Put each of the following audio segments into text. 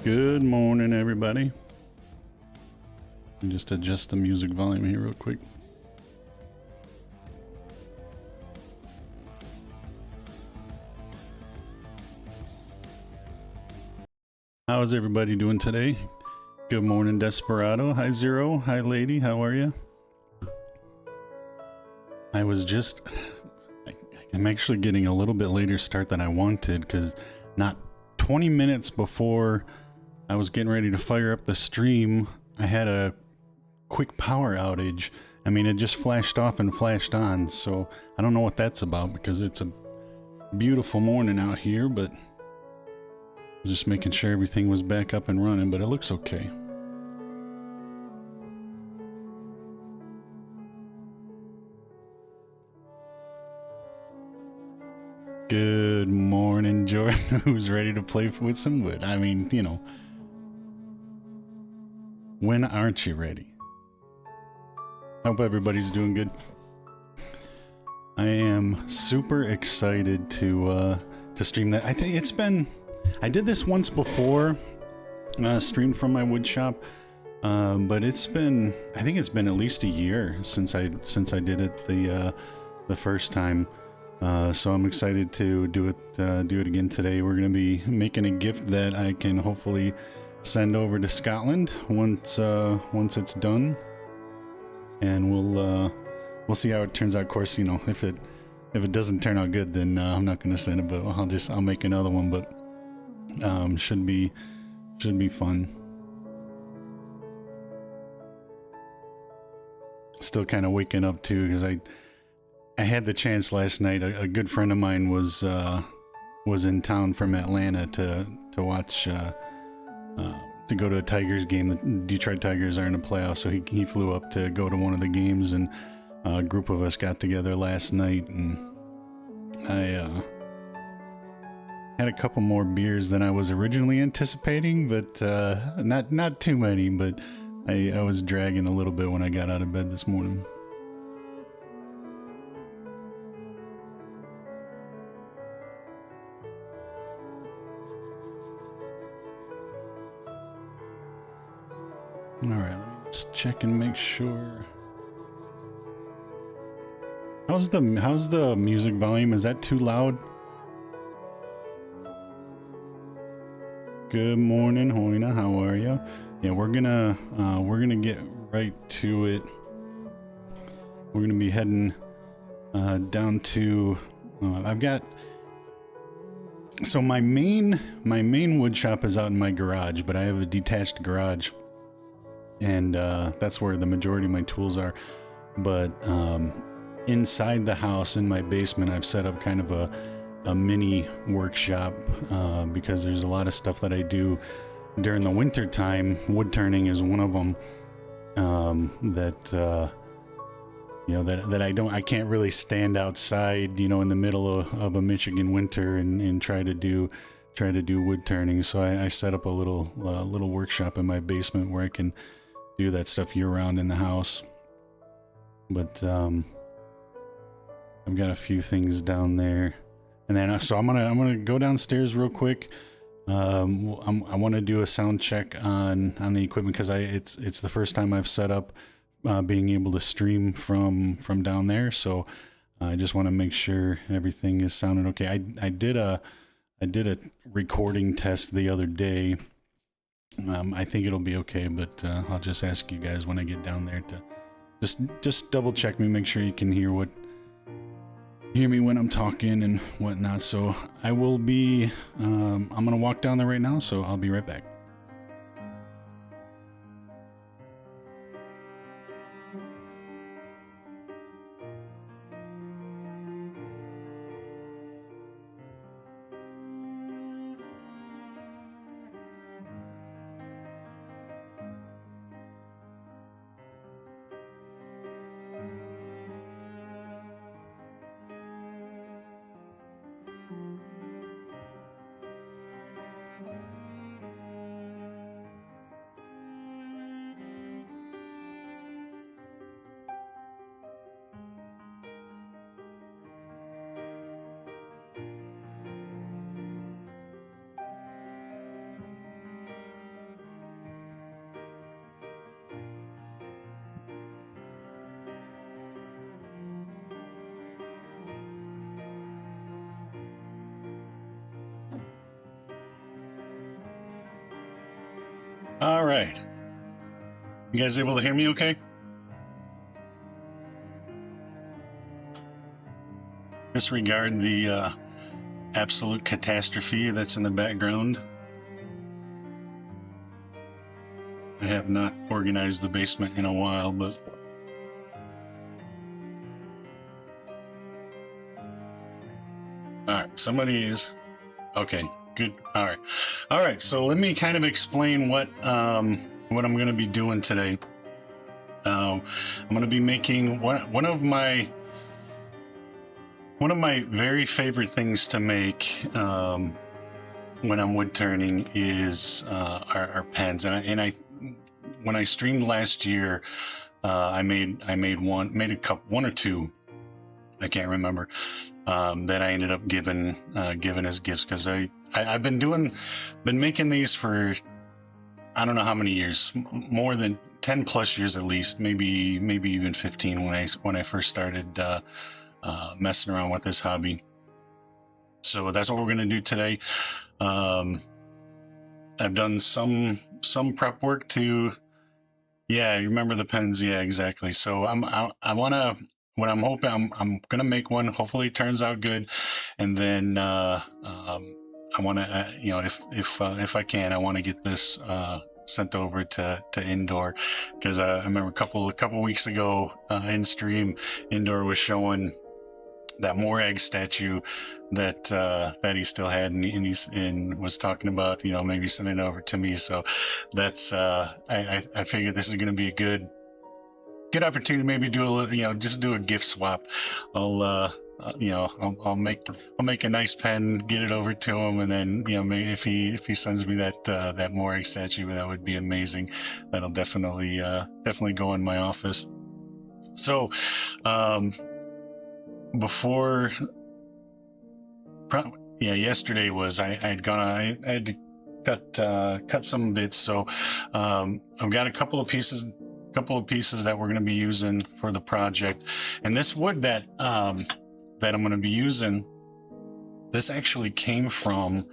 Good morning, everybody. Just adjust the music volume here real quick. How is everybody doing today? Good morning, Desperado. Hi, Zero. Hi, Lady. How are you? I'm actually getting a little bit later start than I wanted because not 20 minutes before I was getting ready to fire up the stream, I had a quick power outage. I mean, it just flashed off and flashed on, so I don't know what that's about because it's a beautiful morning out here, but just making sure everything was back up and running, but it looks okay. Good morning, Jordan, who's ready to play with some wood. I mean, you know, when aren't you ready? Hope everybody's doing good. I am super excited to stream that. I think it's been, I did this once before, streamed from my wood shop, but it's been, I think it's been at least a year since I did it the first time. So I'm excited to do it again today. We're gonna be making a gift that I can hopefully send over to Scotland once it's done, and we'll see how it turns out. Of course, you know, if it doesn't turn out good, then I'm not gonna send it, but I'll make another one. But should be fun. Still kind of waking up too because I had the chance last night. A good friend of mine was in town from Atlanta to watch to go to a Tigers game. The Detroit Tigers are in the playoffs, so he flew up to go to one of the games, and a group of us got together last night, and I had a couple more beers than I was originally anticipating, but not too many. But I was dragging a little bit when I got out of bed this morning. All right, let me just check and make sure. How's the music volume? Is that too loud? Good morning, Hoina. How are you? Yeah, we're gonna get right to it. We're gonna be heading down to. I've got. So my main wood shop is out in my garage, but I have a detached garage, and that's where the majority of my tools are. But inside the house, in my basement, I've set up kind of a mini workshop because there's a lot of stuff that I do during the winter time. Wood turning is one of them that you know, that I can't really stand outside, you know, in the middle of a Michigan winter and try to do wood turning. So I set up a little workshop in my basement where I can do that stuff year round in the house. But I've got a few things down there, and then so I'm gonna go downstairs real quick. I want to do a sound check on the equipment because it's the first time I've set up being able to stream from down there. So I just want to make sure everything is sounding okay. I did a recording test the other day. I think it'll be okay, but I'll just ask you guys when I get down there to just double check me, make sure you can hear me when I'm talking and whatnot. So I will be, I'm gonna walk down there right now, so I'll be right back. right. You guys able to hear me okay? Disregard the absolute catastrophe that's in the background. I have not organized the basement in a while, but all right, somebody is okay. Good. All right. So let me kind of explain what I'm going to be doing today. I'm going to be making one of my very favorite things to make when I'm wood turning is our pens, and I when I streamed last year, I made a couple, one or two, I can't remember, that I ended up giving as gifts, because I've been making these for I don't know how many years, more than 10 plus years at least, maybe even 15 when I first started messing around with this hobby. So that's what we're going to do today. I've done some prep work to, yeah, you remember the pens, yeah, exactly. So I'm gonna make one. Hopefully it turns out good, and then I want to, if I can, I want to get this sent over to Indoor, because I remember a couple weeks ago in stream, Indoor was showing that Morag statue that he still had, and was talking about, maybe sending it over to me. So that's I figured this is going to be a good opportunity to maybe do a little, just do a gift swap. I'll make a nice pen, get it over to him, and then maybe if he sends me that Morag statue, that would be amazing. That'll definitely go in my office. So before, yesterday was I had to cut some bits, so I've got a couple of pieces that we're going to be using for the project. And this wood that I'm going to be using, this actually came from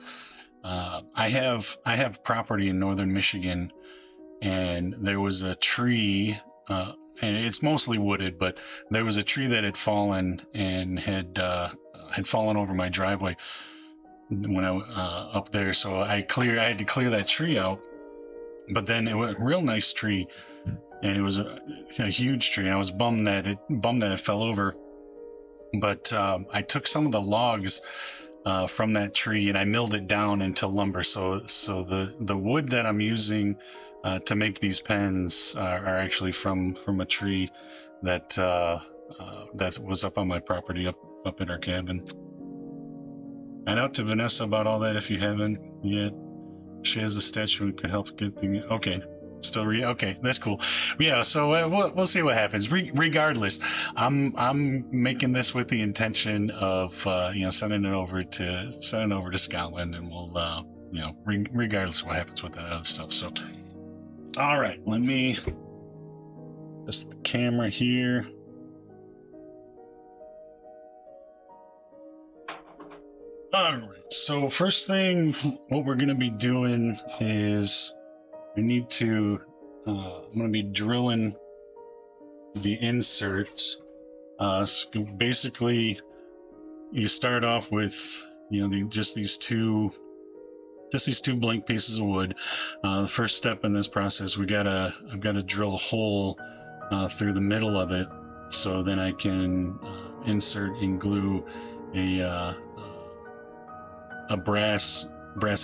I have property in northern Michigan, and there was a tree, and it's mostly wooded, but there was a tree that had fallen and had fallen over my driveway when I up there. So I had to clear that tree out. But then it was a real nice tree, and it was a huge tree. I was bummed that it fell over. But I took some of the logs from that tree and I milled it down into lumber. So the wood that I'm using to make these pens are actually from a tree that was up on my property, up in our cabin. And out to Vanessa about all that if you haven't yet. She has a statue and could help get the okay. Okay, that's cool. Yeah, so we'll see what happens. Regardless, I'm making this with the intention of sending it over to Scotland, and we'll regardless of what happens with that other stuff. So, all right, let me just the camera here. All right, so first thing, what we're going to be doing is we need to, I'm going to be drilling the inserts. So basically, you start off with, just these two blank pieces of wood. The first step in this process, I've got to drill a hole through the middle of it, so then I can insert and glue a brass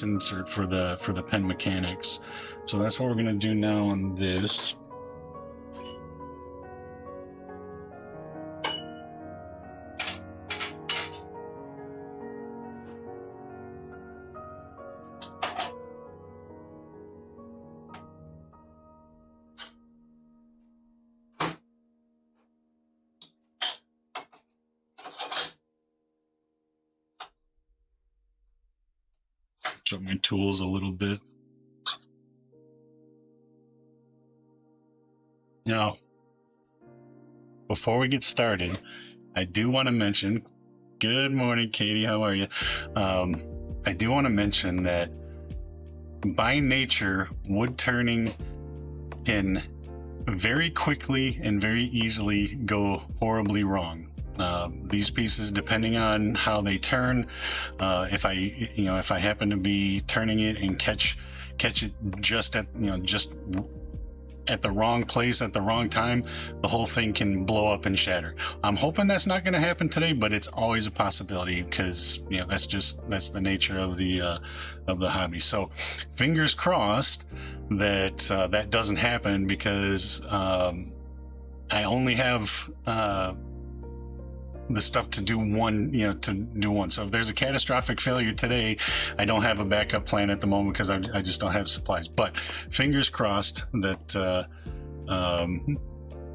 insert for the pen mechanics. So that's what we're going to do now on this. Drop my tools a little bit. Now, before we get started, I do want to mention, good morning, Katie, how are you? I do want to mention that by nature, wood turning can very quickly and very easily go horribly wrong. These pieces, depending on how they turn, if I happen to be turning it and catch it just at the wrong place at the wrong time, the whole thing can blow up and shatter. I'm hoping that's not going to happen today, but it's always a possibility because that's the nature of the hobby. So fingers crossed that that doesn't happen, because I only have the stuff to do one. So if there's a catastrophic failure today, I don't have a backup plan at the moment because I just don't have supplies. But fingers crossed that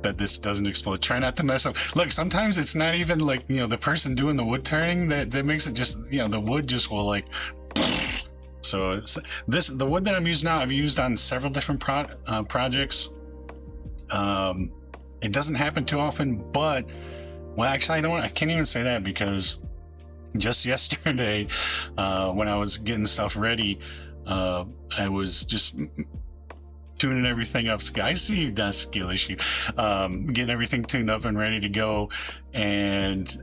that this doesn't explode. Try not to mess up. Look, sometimes it's not even like the person doing the wood turning that makes it, just the wood just will like. So the wood that I'm using now, I've used on several different projects. It doesn't happen too often, but well, actually, I can't even say that, because just yesterday, when I was getting stuff ready, I was just tuning everything up. I see that skill issue. Getting everything tuned up and ready to go, and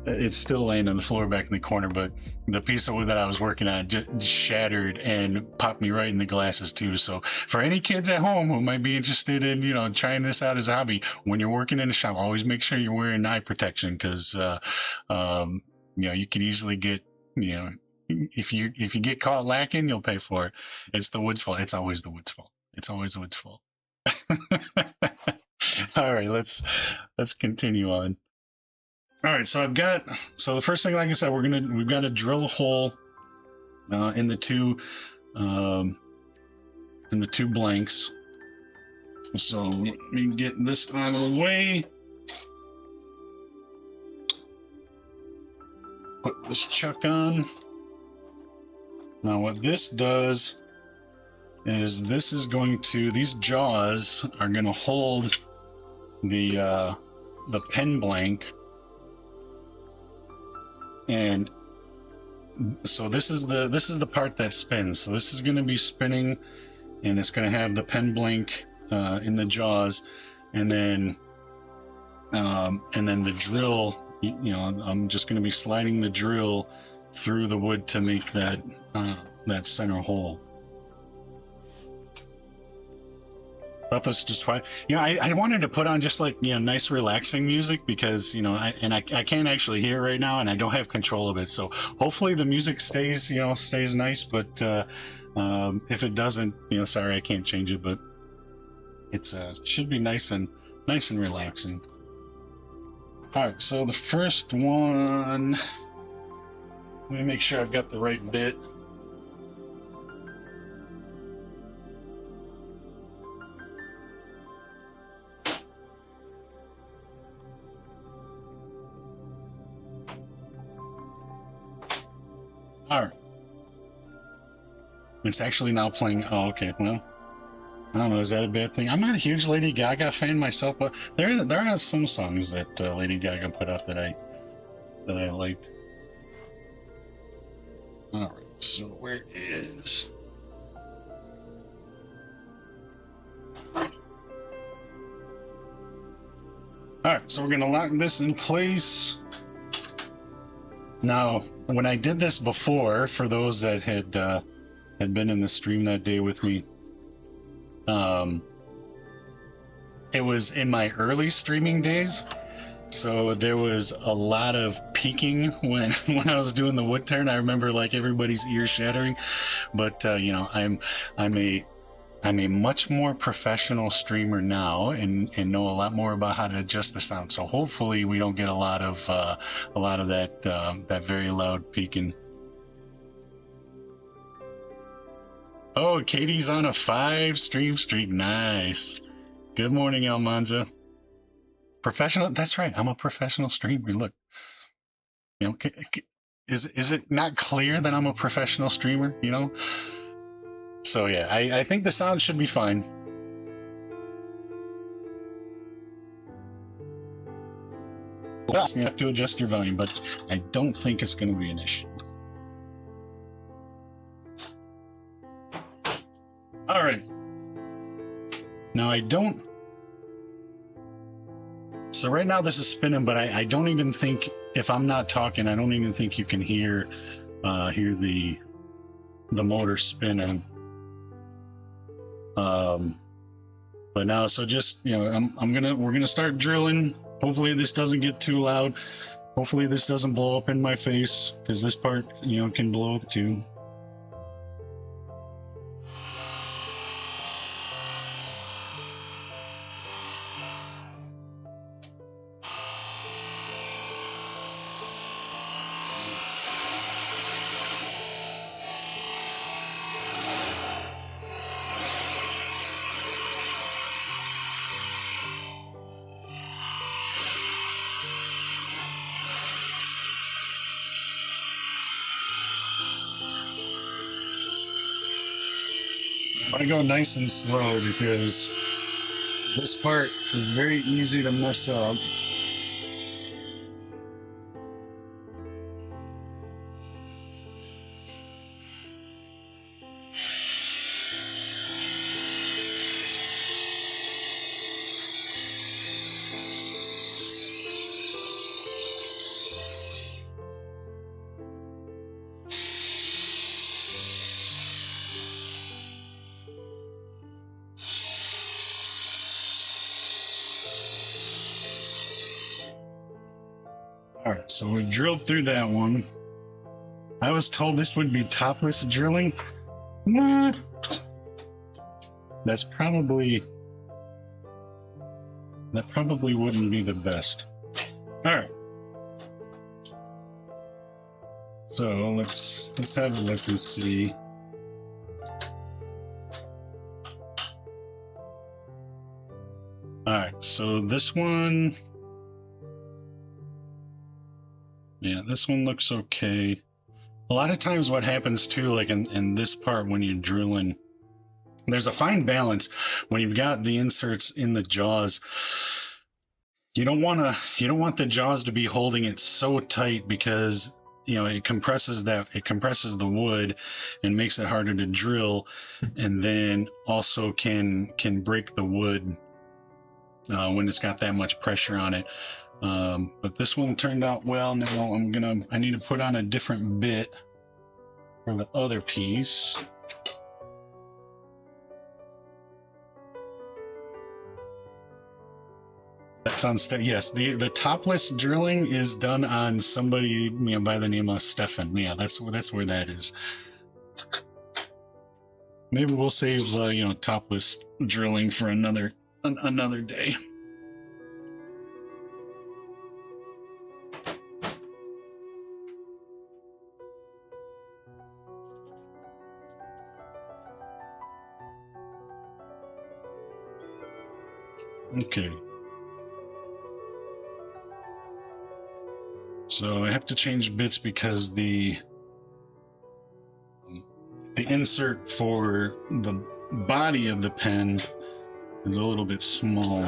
it's still laying on the floor back in the corner, but the piece of wood that I was working on just shattered and popped me right in the glasses too. So for any kids at home who might be interested in trying this out as a hobby, when you're working in a shop, always make sure you're wearing eye protection, because you can easily get if you get caught lacking, you'll pay for it. It's the wood's fault. It's always the wood's fault. It's always the wood's fault. All right, let's continue on. All right, so the first thing, like I said, we've got to drill a hole in the two blanks. So let me get this out of the way. Put this chuck on. Now what this does is these jaws are going to hold the pen blank. And so this is the part that spins. So this is going to be spinning, and it's going to have the pen blank in the jaws, and then the drill. I'm just going to be sliding the drill through the wood to make that center hole. Thought this was just fine. I wanted to put on just like nice relaxing music, because I can't actually hear it right now, and I don't have control of it. So hopefully the music stays nice. But if it doesn't, sorry, I can't change it. But it's should be nice and relaxing. All right, so the first one. Let me make sure I've got the right bit. Alright. It's actually now playing. Oh, okay. Well, I don't know. Is that a bad thing? I'm not a huge Lady Gaga fan myself, but there are some songs that Lady Gaga put out that I liked. Alright, so where is... Alright, so we're going to lock this in place. Now, when I did this before, for those that had been in the stream that day with me, it was in my early streaming days, so there was a lot of peaking when I was doing the wood turn. I remember like everybody's ears shattering, but I'm a much more professional streamer now, and know a lot more about how to adjust the sound. So hopefully we don't get a lot of that very loud peaking. Oh, Katie's on a 5 stream streak. Nice. Good morning, Almanza. Professional. That's right. I'm a professional streamer. Look, is it not clear that I'm a professional streamer? So yeah, I think the sound should be fine. You have to adjust your volume, but I don't think it's going to be an issue. All right. Now I don't. So right now this is spinning, but I don't even think, if I'm not talking, I don't even think you can hear the motor spinning. But now, so just, you know, we're gonna start drilling. Hopefully this doesn't get too loud. Hopefully this doesn't blow up in my face, because this part, you know, can blow up too. I go nice and slow because this part is very easy to mess up. Alright, so we drilled through that one. I was told this would be topless drilling. Nah. That probably wouldn't be the best. Alright. So let's have a look and see. Alright, so this one, yeah, this one looks okay. A lot of times what happens too, like in this part when you're drilling, there's a fine balance when you've got the inserts in the jaws. You don't want the jaws to be holding it so tight, because you know it compresses the wood and makes it harder to drill, and then also can break the wood when it's got that much pressure on it. But this one turned out well. Now I need to put on a different bit for the other piece. That's on yes, the topless drilling is done on somebody, you know, by the name of Stefan. Yeah, that's where that is. Maybe we'll save you know, topless drilling for another day. Okay. So I have to change bits because the insert for the body of the pen is a little bit small.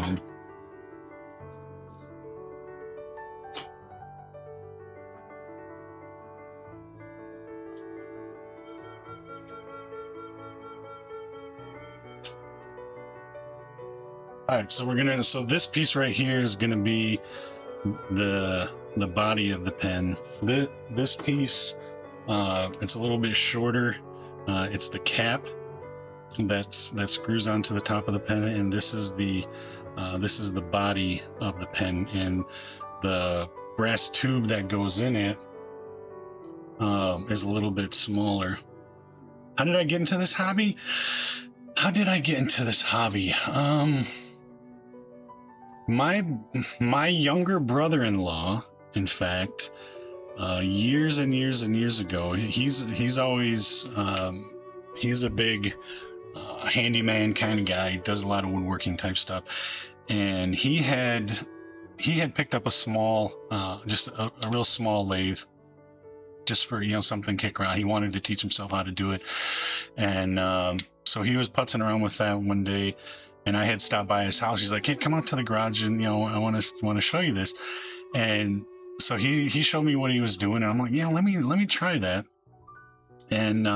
All right, so this piece right here is gonna be the body of the pen. This piece, it's a little bit shorter. It's the cap that screws onto the top of the pen, and this is the body of the pen, and the brass tube that goes in it is a little bit smaller. How did I get into this hobby? My younger brother-in-law, in fact, years and years and years ago, he's always he's a big handyman kind of guy. He does a lot of woodworking type stuff, and he had picked up a small, just a real small lathe, just for, you know, something kick around. He wanted to teach himself how to do it, and so he was putzing around with that one day. And I had stopped by his house. He's like, "Hey, come out to the garage, and you know, I want to show you this." And so he showed me what he was doing, and I'm like, "Yeah, let me try that." And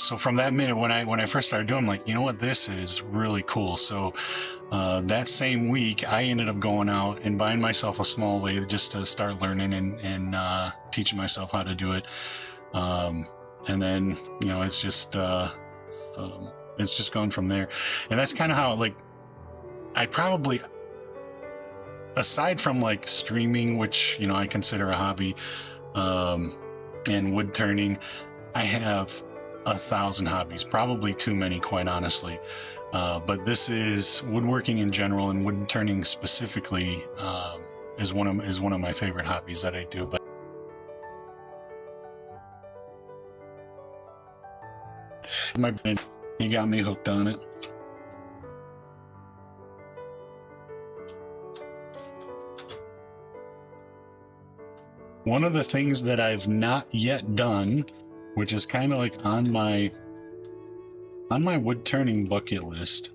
so from that minute when I first started doing, I'm like, you know what, this is really cool. So that same week, I ended up going out and buying myself a small lathe just to start learning and teaching myself how to do it. And then, you know, it's just gone from there. And that's kind of how, like, I probably, aside from like streaming, which, you know, I consider a hobby, and wood turning, I have 1,000 hobbies, probably too many, quite honestly. But this is woodworking in general, and wood turning specifically is one of my favorite hobbies that I do. But my brain, he got me hooked on it. One of the things that I've not yet done, which is kind of like on my wood turning bucket list,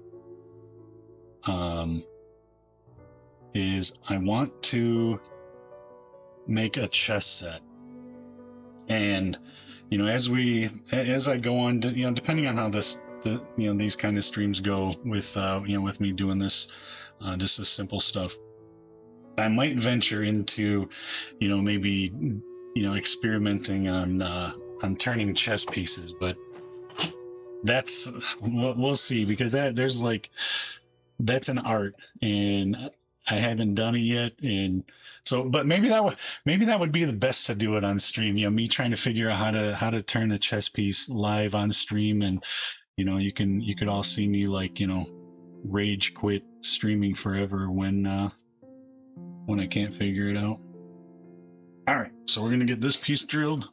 is I want to make a chess set. And you know, as I go on, you know, depending on how these kind of streams go with you know, with me doing this, just the simple stuff, I might venture into, you know, maybe, you know, experimenting on turning chess pieces. But that's, we'll see, because that's an art, and I haven't done it yet. And so, but maybe that would be the best to do it on stream. You know, me trying to figure out how to turn a chess piece live on stream, and you know, you could all see me, like, you know, rage quit streaming forever when I can't figure it out. All right, so we're gonna get this piece drilled.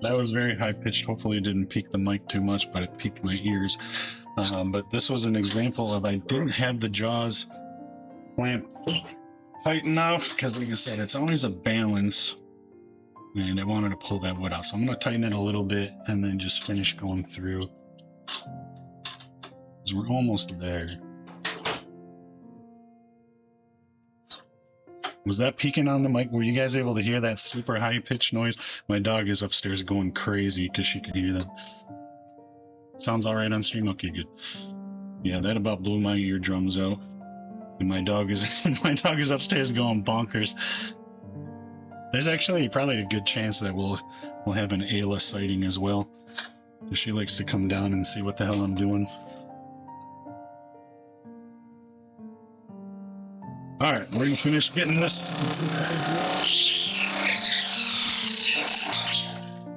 That was very high pitched. Hopefully it didn't peak the mic too much, but it peaked my ears. But this was an example of, I didn't have the jaws clamped tight enough, because like I said, it's always a balance, and I wanted to pull that wood out. So I'm going to tighten it a little bit and then just finish going through, because we're almost there. Was that peaking on the mic? Were you guys able to hear that super high pitched noise? My dog is upstairs going crazy because she could hear that. Sounds all right on stream? Okay, good. Yeah, that about blew my eardrums out. And my dog is upstairs going bonkers. There's actually probably a good chance that we'll have an Ayla sighting as well. She likes to come down and see what the hell I'm doing. All right, we're gonna finish getting this.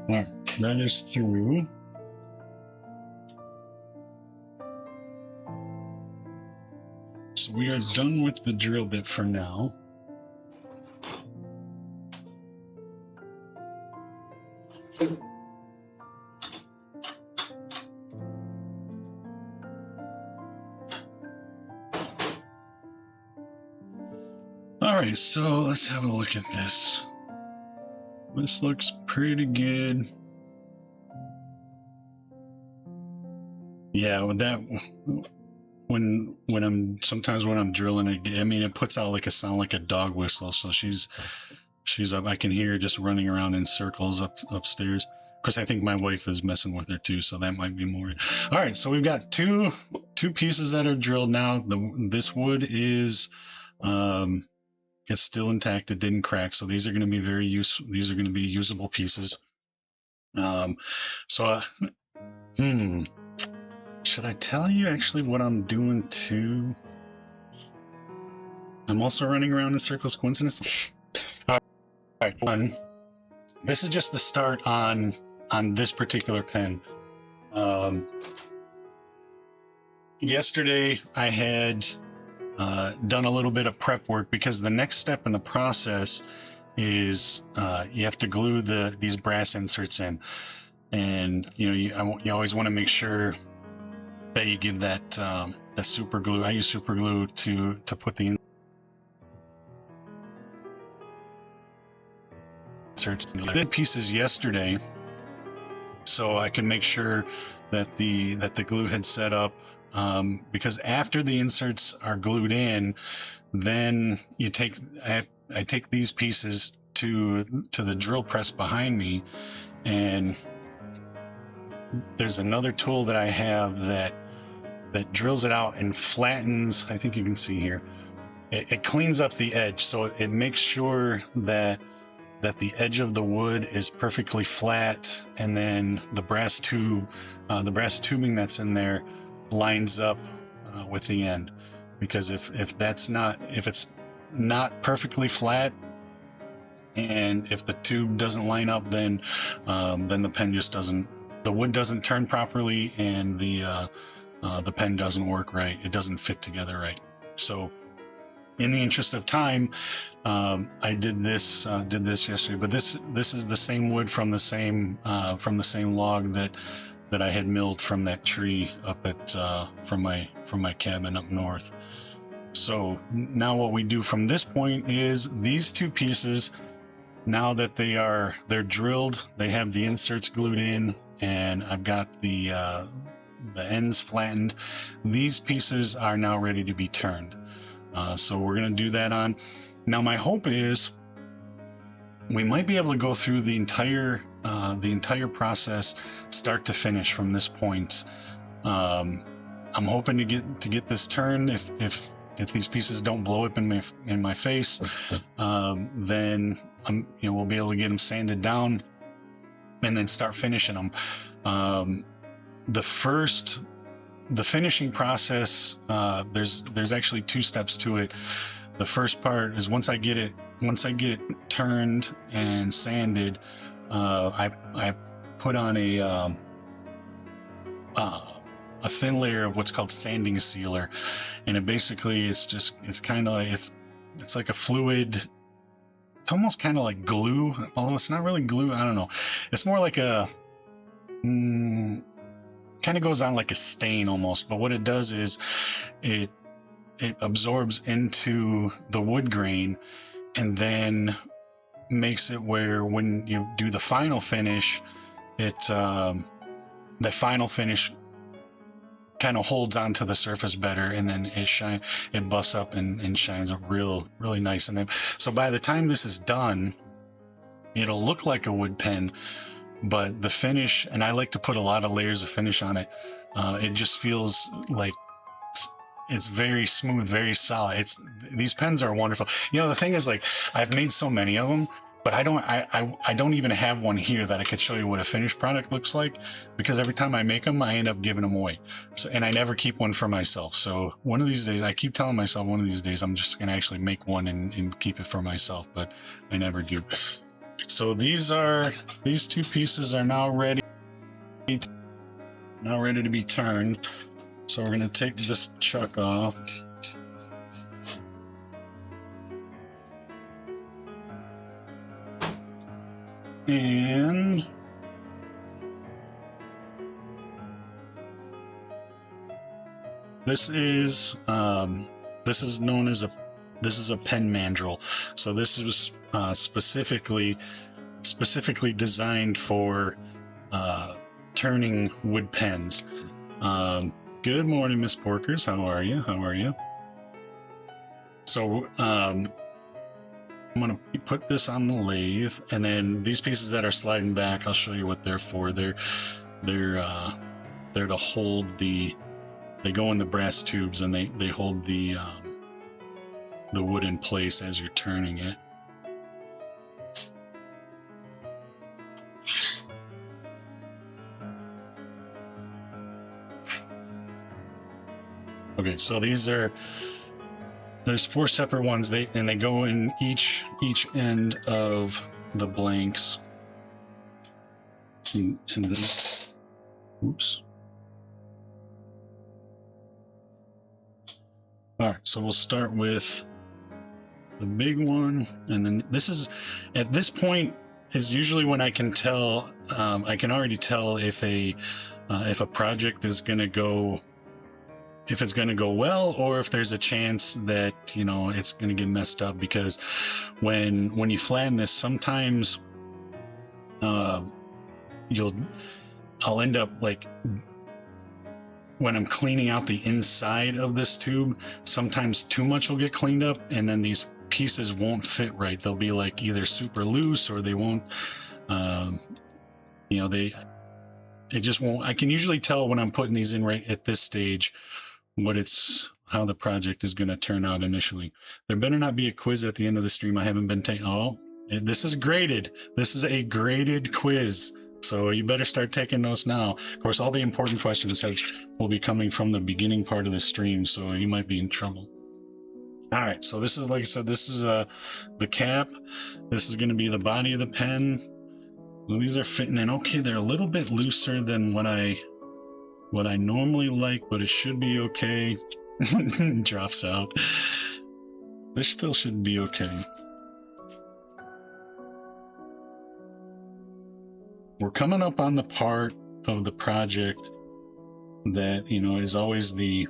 All right, that is through. So we are done with the drill bit for now. Alright, so let's have a look at this. This looks pretty good. Yeah, with that, sometimes when I'm drilling, I mean, it puts out like a sound like a dog whistle. So she's up. I can hear her just running around in circles upstairs. Of course, I think my wife is messing with her too, so that might be more. All right, so we've got two pieces that are drilled now. This wood is it's still intact. It didn't crack, so these are going to be these are going to be usable pieces. Should I tell you actually what I'm doing too? I'm also running around in circles. Coincidence? All right, one. This is just the start on this particular pen. Yesterday I had done a little bit of prep work, because the next step in the process is you have to glue these brass inserts in, and you always want to make sure that you give that super glue. I use super glue to put the inserts in. I did pieces yesterday, so I can make sure that the glue had set up, because after the inserts are glued in, then you take I take these pieces to the drill press behind me, and there's another tool that I have that drills it out and flattens. I think you can see here. It cleans up the edge, so it makes sure that the edge of the wood is perfectly flat, and then the brass tube, the brass tubing that's in there, lines up with the end. Because if it's not perfectly flat, and if the tube doesn't line up, then the pen just doesn't, the wood doesn't turn properly, and the pen doesn't work right. It doesn't fit together right. So in the interest of time, I did this yesterday, but this is the same wood from the same log that I had milled from that tree up at from my cabin up north. So now what we do from this point is these two pieces, now that they're drilled, they have the inserts glued in, and I've got the ends flattened. These pieces are now ready to be turned. So we're going to do that on. Now my hope is we might be able to go through the entire process, start to finish, from this point. I'm hoping to get this turned. If these pieces don't blow up in my face, then we'll be able to get them sanded down and then start finishing them. The finishing process, there's actually two steps to it. The first part is once I get it turned and sanded, I put on a thin layer of what's called sanding sealer, and it's kind of like it's like a fluid. It's almost kind of like glue, although it's not really glue. I don't know. It's more like a kind of goes on like a stain almost, but what it does is it absorbs into the wood grain, and then makes it where when you do the final finish, the final finish kind of holds onto the surface better, and then it buffs up and shines up really nice. And then, so by the time this is done, it'll look like a wood pen, but the finish, and I like to put a lot of layers of finish on it, it just feels like it's very smooth, very solid. These pens are wonderful. The thing is, like, I've made so many of them, but I don't even have one here that I could show you what a finished product looks like, because every time I make them, I end up giving them away. So, and I never keep one for myself. So one of these days, I keep telling myself one of these days I'm just gonna actually make one and keep it for myself, but I never do. So these two pieces are now ready to be turned. So we're gonna take this chuck off. And this is known as a pen mandrel. So this is specifically designed for turning wood pens. Good morning, Miss Porkers. How are you? So I'm gonna put this on the lathe, and then these pieces that are sliding back, I'll show you what they're for. They're to hold they go in the brass tubes, and they hold the wood in place as you're turning it. Okay, so there's 4 separate ones, and they go in each end of the blanks. And then, oops. All right, so we'll start with the big one, and then this is, at this point, is usually when I can tell, I can already tell if a project is going to go, if it's going to go well, or if there's a chance that, you know, it's going to get messed up, because when you flatten this, sometimes I'll end up, like, when I'm cleaning out the inside of this tube, sometimes too much will get cleaned up, and then these pieces won't fit right. They'll be like either super loose, or they won't, you know, it just won't. I can usually tell when I'm putting these in right at this stage how the project is going to turn out initially. There better not be a quiz at the end of the stream. I haven't been taking. Oh, this is graded. This is a graded quiz, so you better start taking notes now. Of course, all the important questions will be coming from the beginning part of the stream, so you might be in trouble. All right, so this is, like I said, this is the cap. This is going to be the body of the pen. Well, these are fitting in okay. They're a little bit looser than what I normally like, but it should be okay. Drops out. This still should be okay. We're coming up on the part of the project that, you know, is always the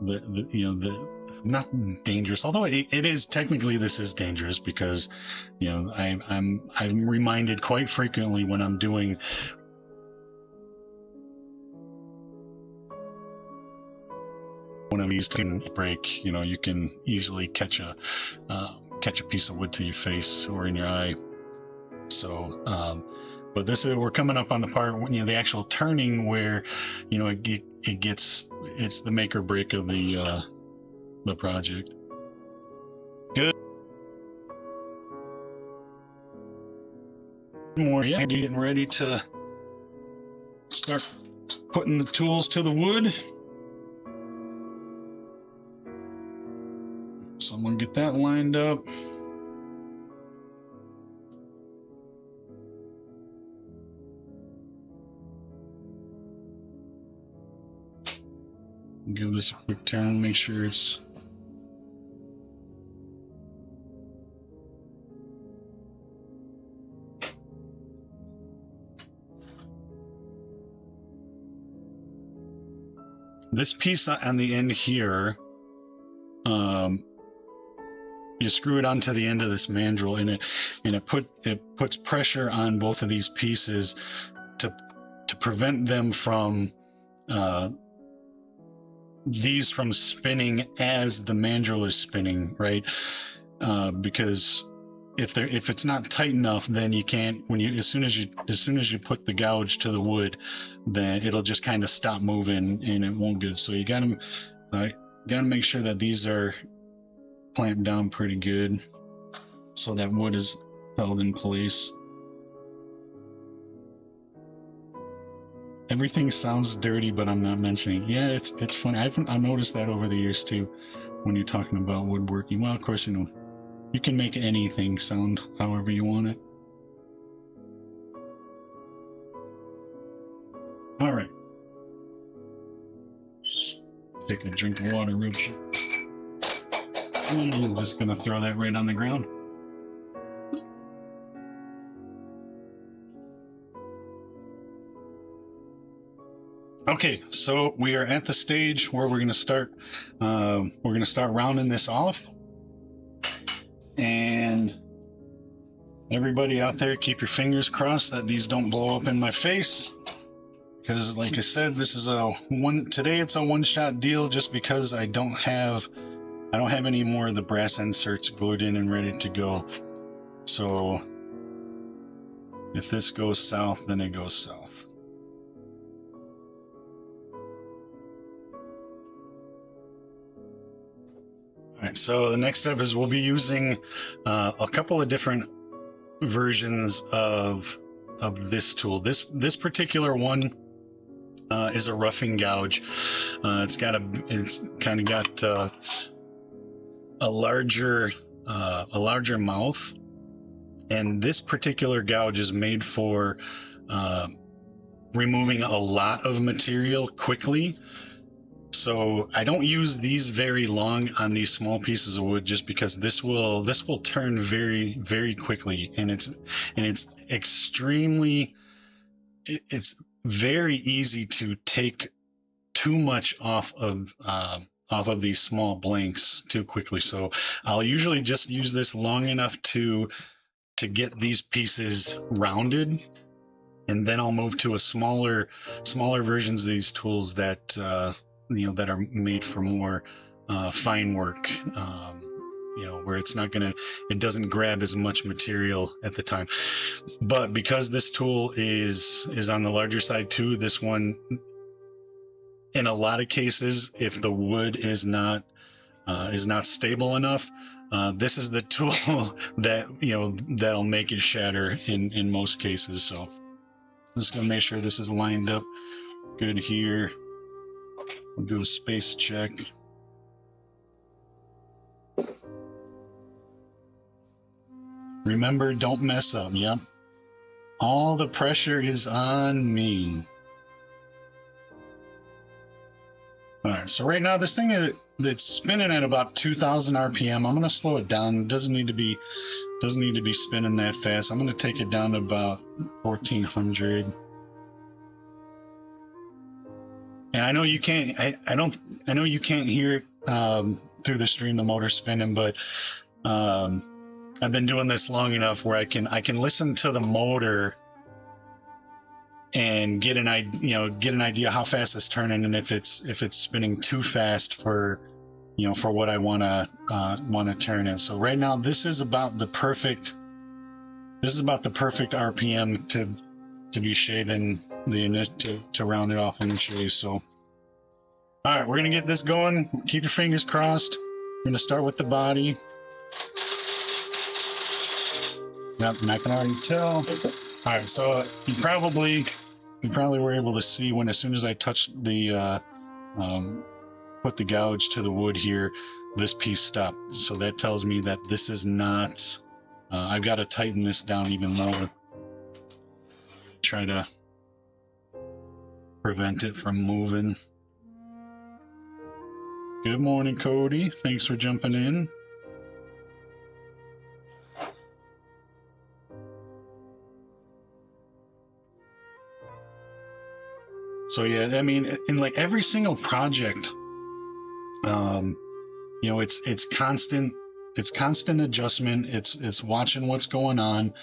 you know, the not dangerous, although it is technically, this is dangerous, because, you know, I'm reminded quite frequently when I'm doing one of these to break, you know, you can easily catch a piece of wood to your face or in your eye. So but we're coming up on the part, you know, the actual turning where, you know, it's the make or break of the project. Good. More, yeah, getting ready to start putting the tools to the wood. Someone get that lined up. Give this a quick turn, make sure it's this piece on the end here. You screw it onto the end of this mandrel, and it puts pressure on both of these pieces to prevent them from these from spinning as the mandrel is spinning, right? Because if it's not tight enough, then you can't, as soon as you put the gouge to the wood, then it'll just kind of stop moving and it won't good. So you gotta make sure that these are clamped down pretty good so that wood is held in place. Everything sounds dirty, but I'm not mentioning. Yeah, it's funny. I've noticed that over the years too, when you're talking about woodworking. Well, of course, you know, you can make anything sound however you want it. All right. Take a drink of water real quick. I'm just gonna throw that right on the ground. Okay, so we are at the stage where we're gonna start rounding this off. And everybody out there, keep your fingers crossed that these don't blow up in my face, because like I said, this is today it's a one-shot deal, just because I don't have any more of the brass inserts glued in and ready to go. So if this goes south, then it goes south. All right, so the next step is we'll be using a couple of different versions of this tool. This particular one is a roughing gouge. It's kind of got a larger mouth, and this particular gouge is made for removing a lot of material quickly. So I don't use these very long on these small pieces of wood, just because this will turn very, very quickly, and it's extremely, it's very easy to take too much off of these small blanks too quickly. So I'll usually just use this long enough to get these pieces rounded, and then I'll move to a smaller versions of these tools that that are made for more fine work. Where it doesn't grab as much material at the time. But because this tool is on the larger side too, this one, in a lot of cases, if the wood is not stable enough, this is the tool that'll make it shatter in most cases. So I'm just gonna make sure this is lined up good here. We'll do a space check. Remember, don't mess up. Yep. All the pressure is on me. All right, so right now this thing that's spinning at about 2,000 RPM. I'm gonna slow it down. It doesn't need to be spinning that fast. I'm gonna take it down to about 1,400. And I know you can't. I know you can't hear it through the stream, the motor spinning, but I've been doing this long enough where I can listen to the motor and get an idea how fast it's turning, and if it's spinning too fast for what I want to turn it. So right now this is about the perfect RPM to be shaving to round it off initially. So all right, we're gonna get this going. Keep your fingers crossed. We're gonna start with the body. Yep, I can already tell. All right, so you probably were able to see when, as soon as I touched the put the gouge to the wood here, this piece stopped. So that tells me that this is not. I've got to tighten this down even more. Try to prevent it from moving. Good morning, Cody. Thanks for jumping in. So yeah, I mean, in like every single project, it's constant adjustment. It's watching what's going on.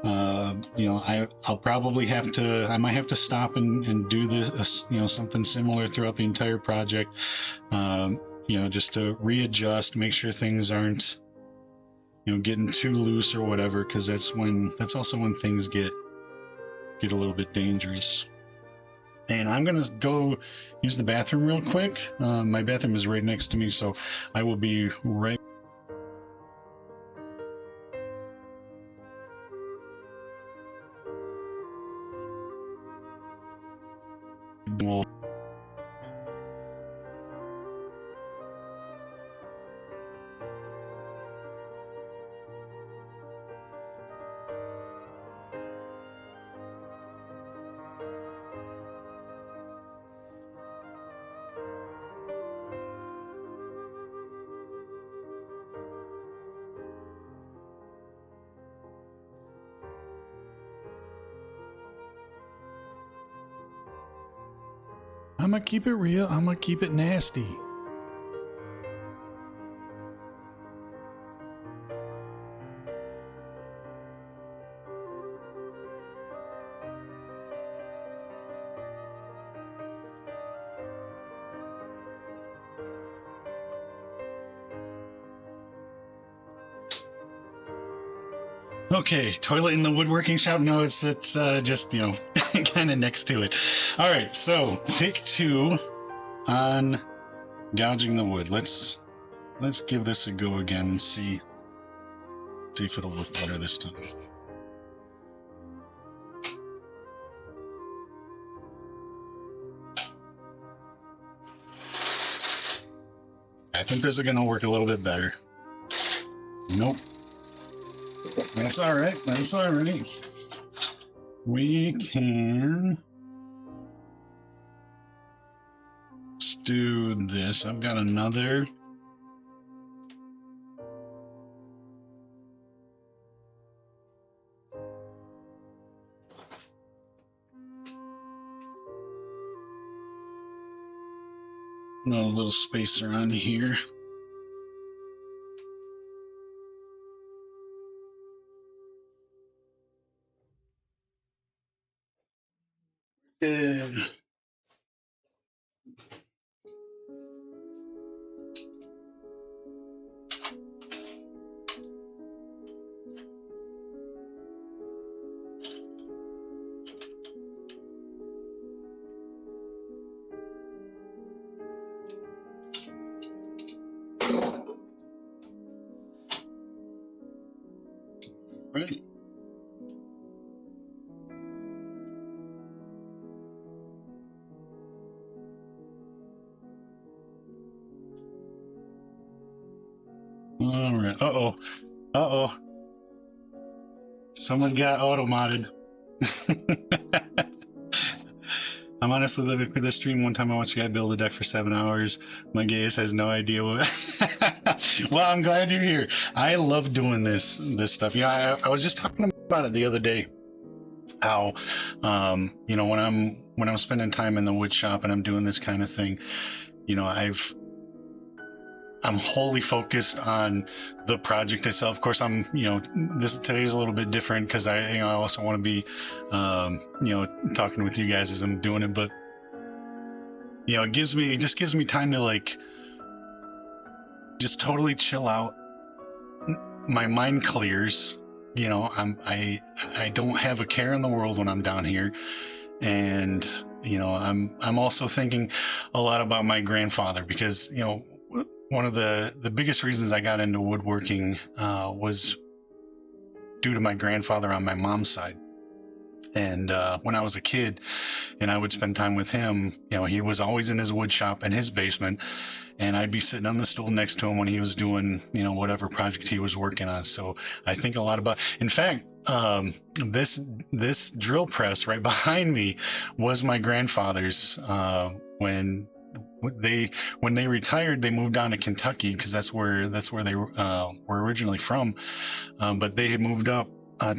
I'll probably I might have to stop and do this, something similar throughout the entire project. Just to readjust, make sure things aren't, getting too loose or whatever, because that's also when things get a little bit dangerous. And I'm gonna go use the bathroom real quick. My bathroom is right next to me, so I will be right. I'm gonna keep it real. I'm gonna keep it nasty. Okay, toilet in the woodworking shop? No, it's just, kind of next to it. All right, so take 2 on gouging the wood. Let's give this a go again and see if it'll look better this time. I think this is gonna work a little bit better. Nope. That's all right. That's all right. We can do this. I've got another. A little spacer on here. Yeah. Right. All right. Uh-oh. Uh-oh. Someone got auto-modded. I'm honestly living for this stream. One time I watched a guy build a deck for 7 hours. My gaze has no idea what. Well, I'm glad you're here. I love doing this stuff. You know, I was just talking about it the other day. How, you know, when I'm spending time in the wood shop and I'm doing this kind of thing, you know, I'm wholly focused on the project itself. Of course, you know, today's a little bit different because I also want to be, you know, talking with you guys as I'm doing it. But you know, it just gives me time to like just totally chill out. My mind clears. You know, I don't have a care in the world when I'm down here, and you know, I'm also thinking a lot about my grandfather because you know. One of the biggest reasons I got into woodworking was due to my grandfather on my mom's side. And when I was a kid and I would spend time with him, you know, he was always in his wood shop in his basement, and I'd be sitting on the stool next to him when he was doing, you know, whatever project he was working on. So I think a lot about, in fact, this drill press right behind me was my grandfather's when they retired. They moved down to Kentucky because that's where they were originally from, but they had moved up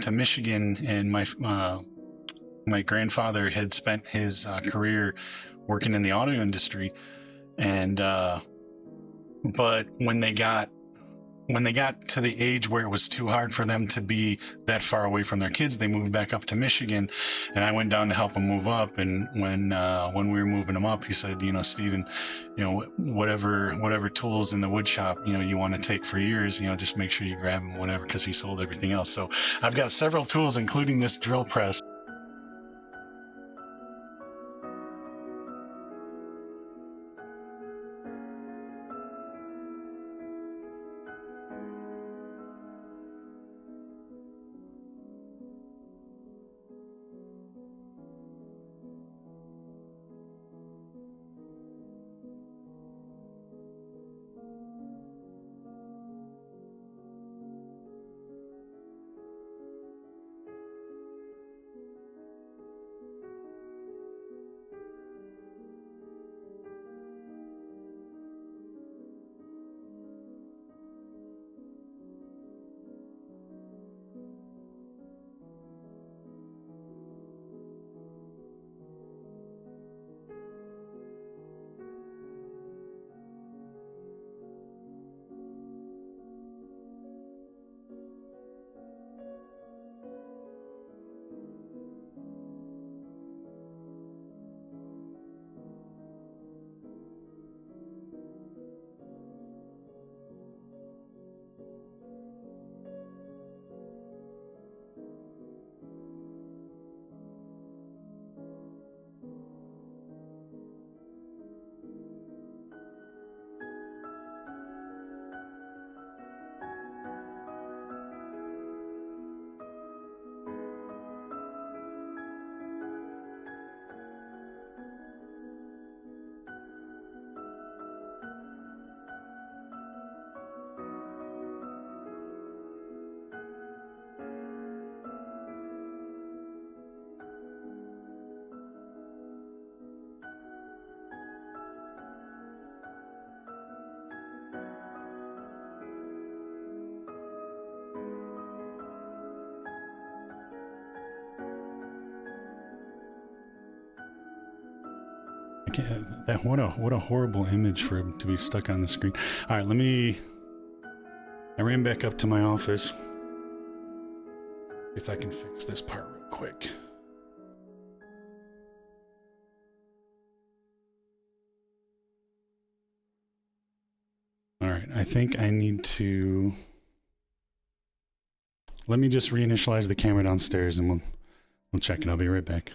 to Michigan, and my grandfather had spent his career working in the auto industry, and but when they got to the age where it was too hard for them to be that far away from their kids, they moved back up to Michigan, and I went down to help them move up. And when we were moving them up, he said, you know, Steven, you know, whatever tools in the wood shop, you know, you want to take for years, you know, just make sure you grab them whenever, because he sold everything else. So I've got several tools, including this drill press. That what a horrible image for him to be stuck on the screen. All right, I ran back up to my office. If I can fix this part real quick. All right, I think I need to. Let me just reinitialize the camera downstairs, and we'll check it. I'll be right back.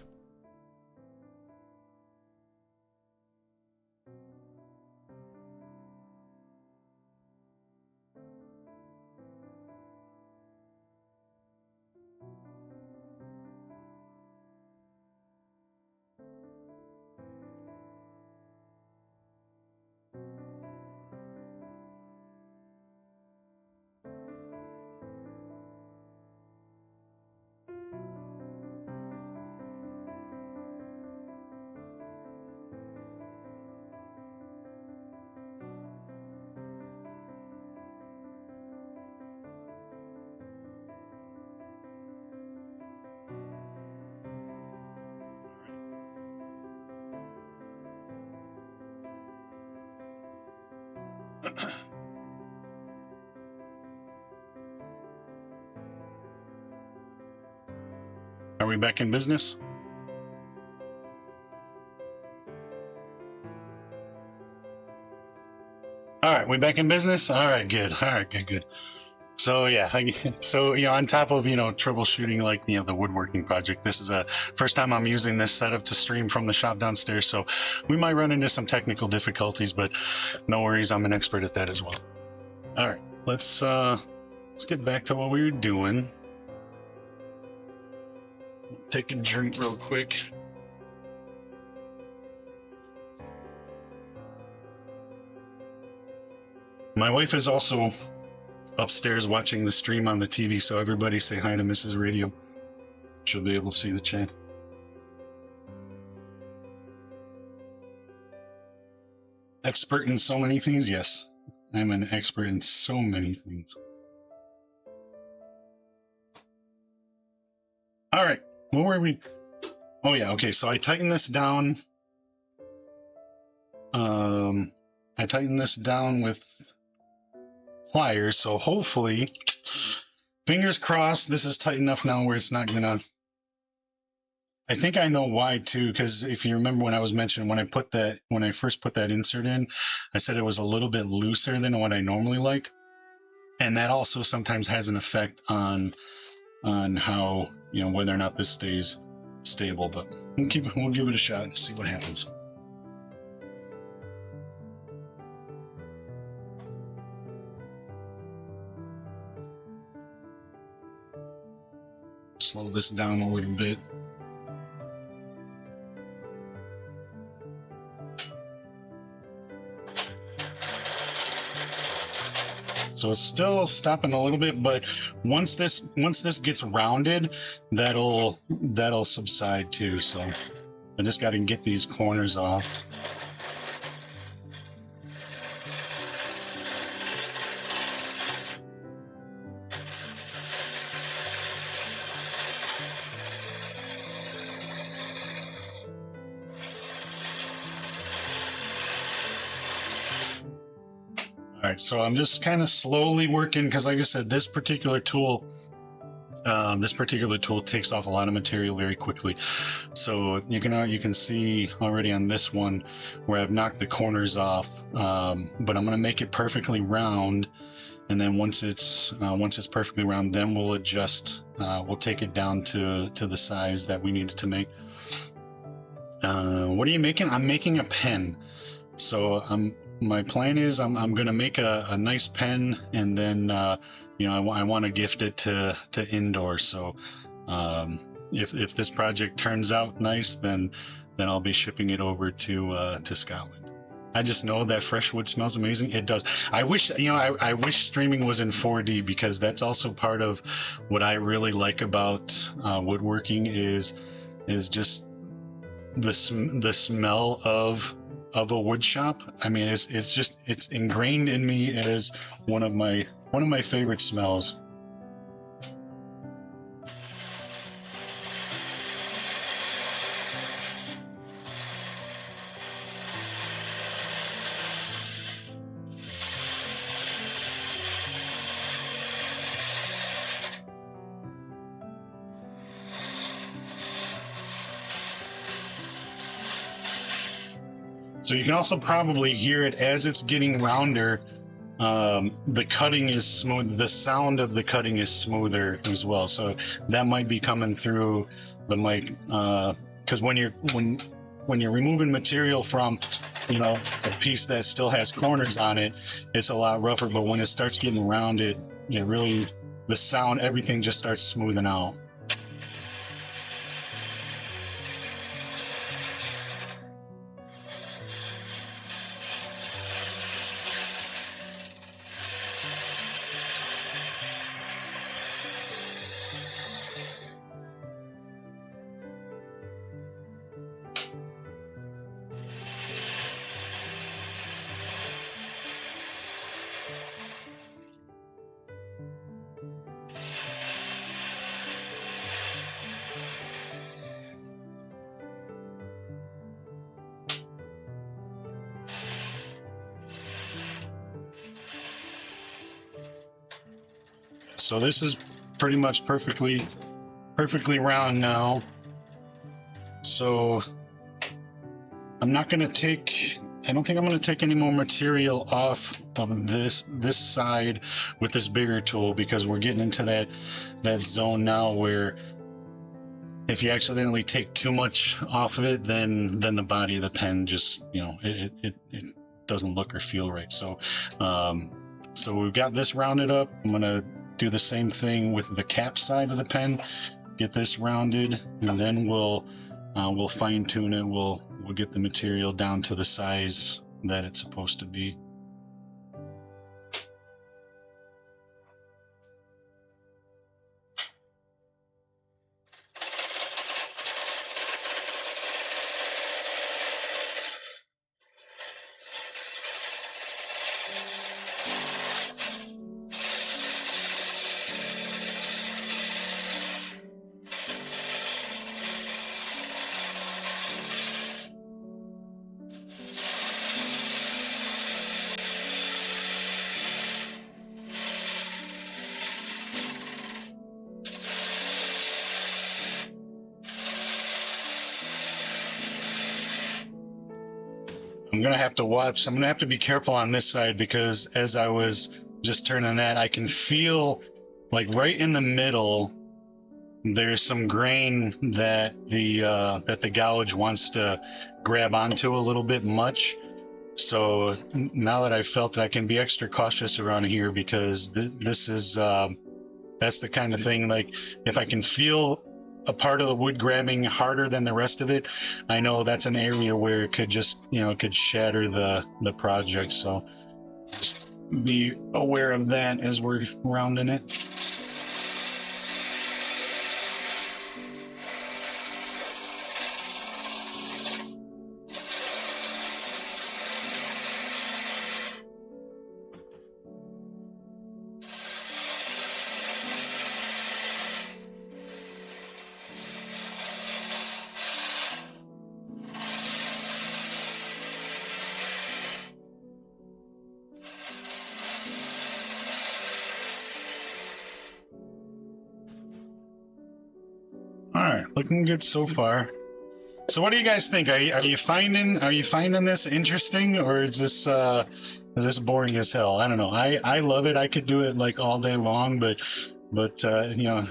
Are we back in business? All right, we back in business? All right, good. All right, good. So yeah, so on top of troubleshooting like the woodworking project, this is a first time I'm using this setup to stream from the shop downstairs. So we might run into some technical difficulties, but no worries, I'm an expert at that as well. All right, let's get back to what we were doing. Take a drink real quick. My wife is also upstairs watching the stream on the TV, so everybody say hi to Mrs. Radio. She'll be able to see the chat. Expert in so many things? Yes, I'm an expert in so many things. All right, where were we? Oh yeah, okay, so I tightened this down. I tightened this down with pliers, so hopefully, fingers crossed, this is tight enough now where it's not gonna. I think I know why too, because if you remember when I was mentioning when I first put that insert in, I said it was a little bit looser than what I normally like, and that also sometimes has an effect on how whether or not this stays stable. But we'll give it a shot and see what happens. Slow this down a little bit. So it's still stopping a little bit, but once this gets rounded, that'll subside too. So I just got to get these corners off. All right, so I'm just kind of slowly working because, like I said, this particular tool takes off a lot of material very quickly. So you can see already on this one where I've knocked the corners off, but I'm going to make it perfectly round, and then once it's perfectly round, then we'll adjust. We'll take it down to the size that we need it to make. What are you making? I'm making a pen. So my plan is I'm gonna make a nice pen, and then I want to gift it to Indoor. So if this project turns out nice, then I'll be shipping it over to Scotland. I just know that fresh wood smells amazing. It does. I wish I wish streaming was in 4D, because that's also part of what I really like about woodworking is just the smell of a wood shop. I mean, it's ingrained in me as one of my favorite smells. So you can also probably hear it as it's getting rounder. The cutting is smooth. The sound of the cutting is smoother as well. So that might be coming through the mic. Because when you're removing material from, you know, a piece that still has corners on it, it's a lot rougher. But when it starts getting rounded, it really, the sound, everything just starts smoothing out. So this is pretty much perfectly round now. So I'm not going to take, I don't think I'm going to take any more material off of this side with this bigger tool, because we're getting into that zone now where if you accidentally take too much off of it, then the body of the pen just, you know, it doesn't look or feel right. So so we've got this rounded up. I'm going to do the same thing with the cap side of the pen, get this rounded, and then we'll fine tune it. We'll get the material down to the size that it's supposed to be. I'm gonna have to watch. I'm gonna have to be careful on this side, because as I was just turning that, I can feel like right in the middle there's some grain that the gouge wants to grab onto a little bit much. So now that I've felt it, I can be extra cautious around here, because this is that's the kind of thing, like if I can feel a part of the wood grabbing harder than the rest of it, I know that's an area where it could just, you know, it could shatter the project. So just be aware of that as we're rounding it. All right, looking good so far. So what do you guys think? Are you finding this interesting, or is this boring as hell? I don't know. I love it. I could do it like all day long, but you know,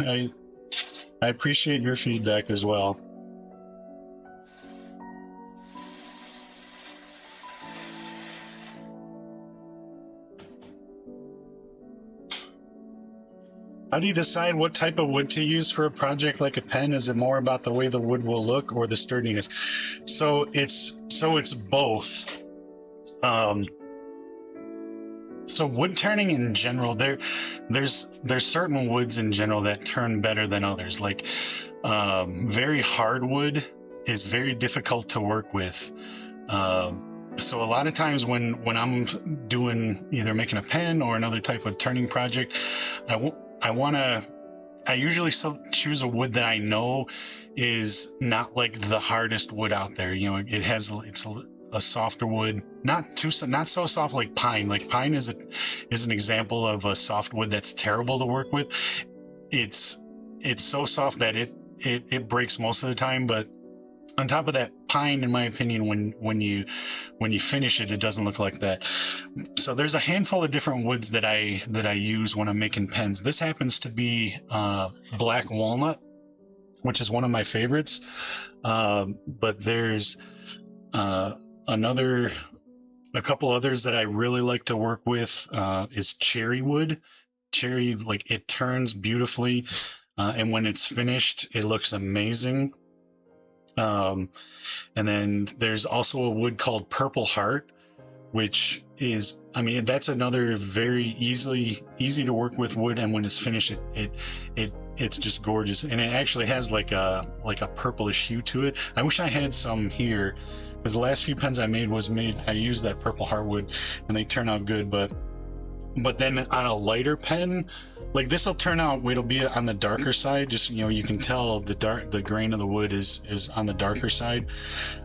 I appreciate your feedback as well. How do you decide what type of wood to use for a project like a pen? Is it more about the way the wood will look or the sturdiness? So it's both. So wood turning in general, there's certain woods in general that turn better than others. Like very hard wood is very difficult to work with. So a lot of times when I'm doing either making a pen or another type of turning project, I usually choose a wood that I know is not like the hardest wood out there. You know, it's a softer wood, not so soft like pine. Like pine is an example of a soft wood that's terrible to work with. It's so soft that it breaks most of the time, but On top of that, pine, in my opinion, when you finish it, it doesn't look like that. So there's a handful of different woods that I use when I'm making pens. This happens to be black walnut, which is one of my favorites. But there's a couple others that I really like to work with. Is cherry wood. Cherry, like, it turns beautifully, and when it's finished, it looks amazing. And then there's also a wood called Purple Heart, which is, I mean, that's another very easy to work with wood, and when it's finished, it's just gorgeous, and it actually has like a purplish hue to it. I wish I had some here, because the last few pens I used that Purple Heart wood, and they turn out good. But then on a lighter pen, like this will turn out, it'll be on the darker side. Just, you can tell the grain of the wood is on the darker side.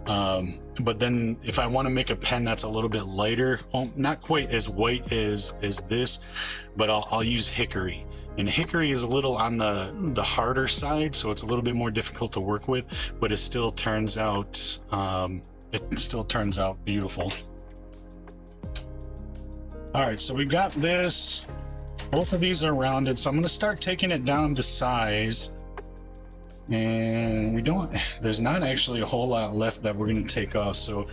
But then if I want to make a pen that's a little bit lighter, not quite as white as this, but I'll use hickory. And hickory is a little on the harder side, so it's a little bit more difficult to work with, but it still turns out beautiful. All right, so we've got this. Both of these are rounded, so I'm going to start taking it down to size. And there's not actually a whole lot left that we're going to take off. So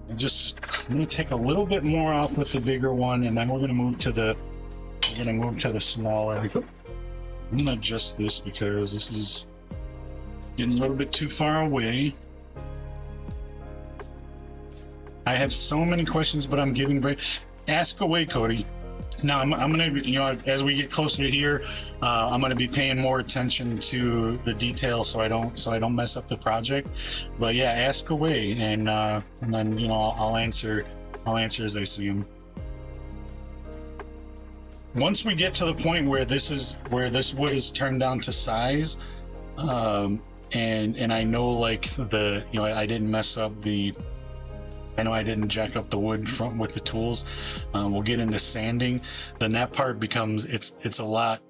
I'm going to take a little bit more off with the bigger one, and then we're going to move to the smaller. I'm going to adjust this because this is getting a little bit too far away. I have so many questions, but I'm giving break. Ask away, Cody. Now I'm gonna, as we get closer to here, I'm gonna be paying more attention to the details, so I don't mess up the project. But yeah, ask away, and then I'll answer as I see them. Once we get to the point where this wood is turned down to size, and I know, like, I didn't mess up I know I didn't jack up the wood with the tools. We'll get into sanding. Then that part becomes, it's a lot,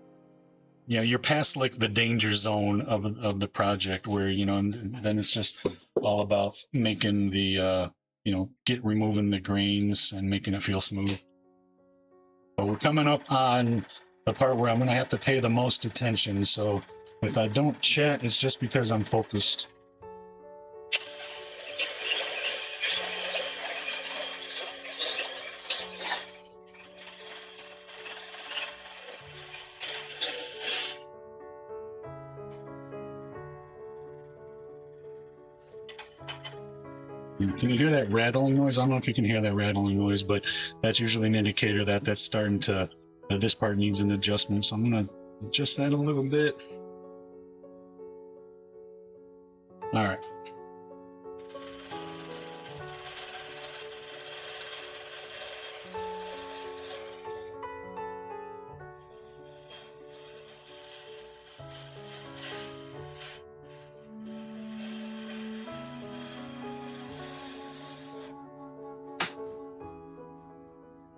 you're past like the danger zone of the project, where, and then it's just all about making the, removing the grains and making it feel smooth. But we're coming up on the part where I'm going to have to pay the most attention. So if I don't chat, it's just because I'm focused. Can you hear that rattling noise? I don't know if you can hear that rattling noise, but that's usually an indicator that that's starting to, this part needs an adjustment. So I'm going to adjust that a little bit. All right.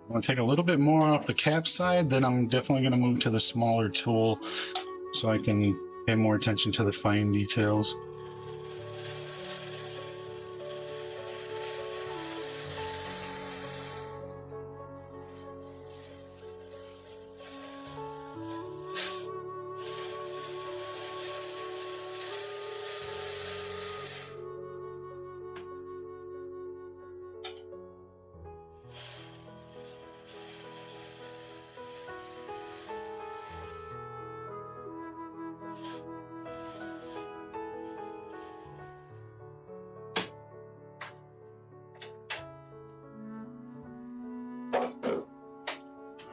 I'm going to take a little bit more off the cap side, then I'm definitely going to move to the smaller tool so I can pay more attention to the fine details.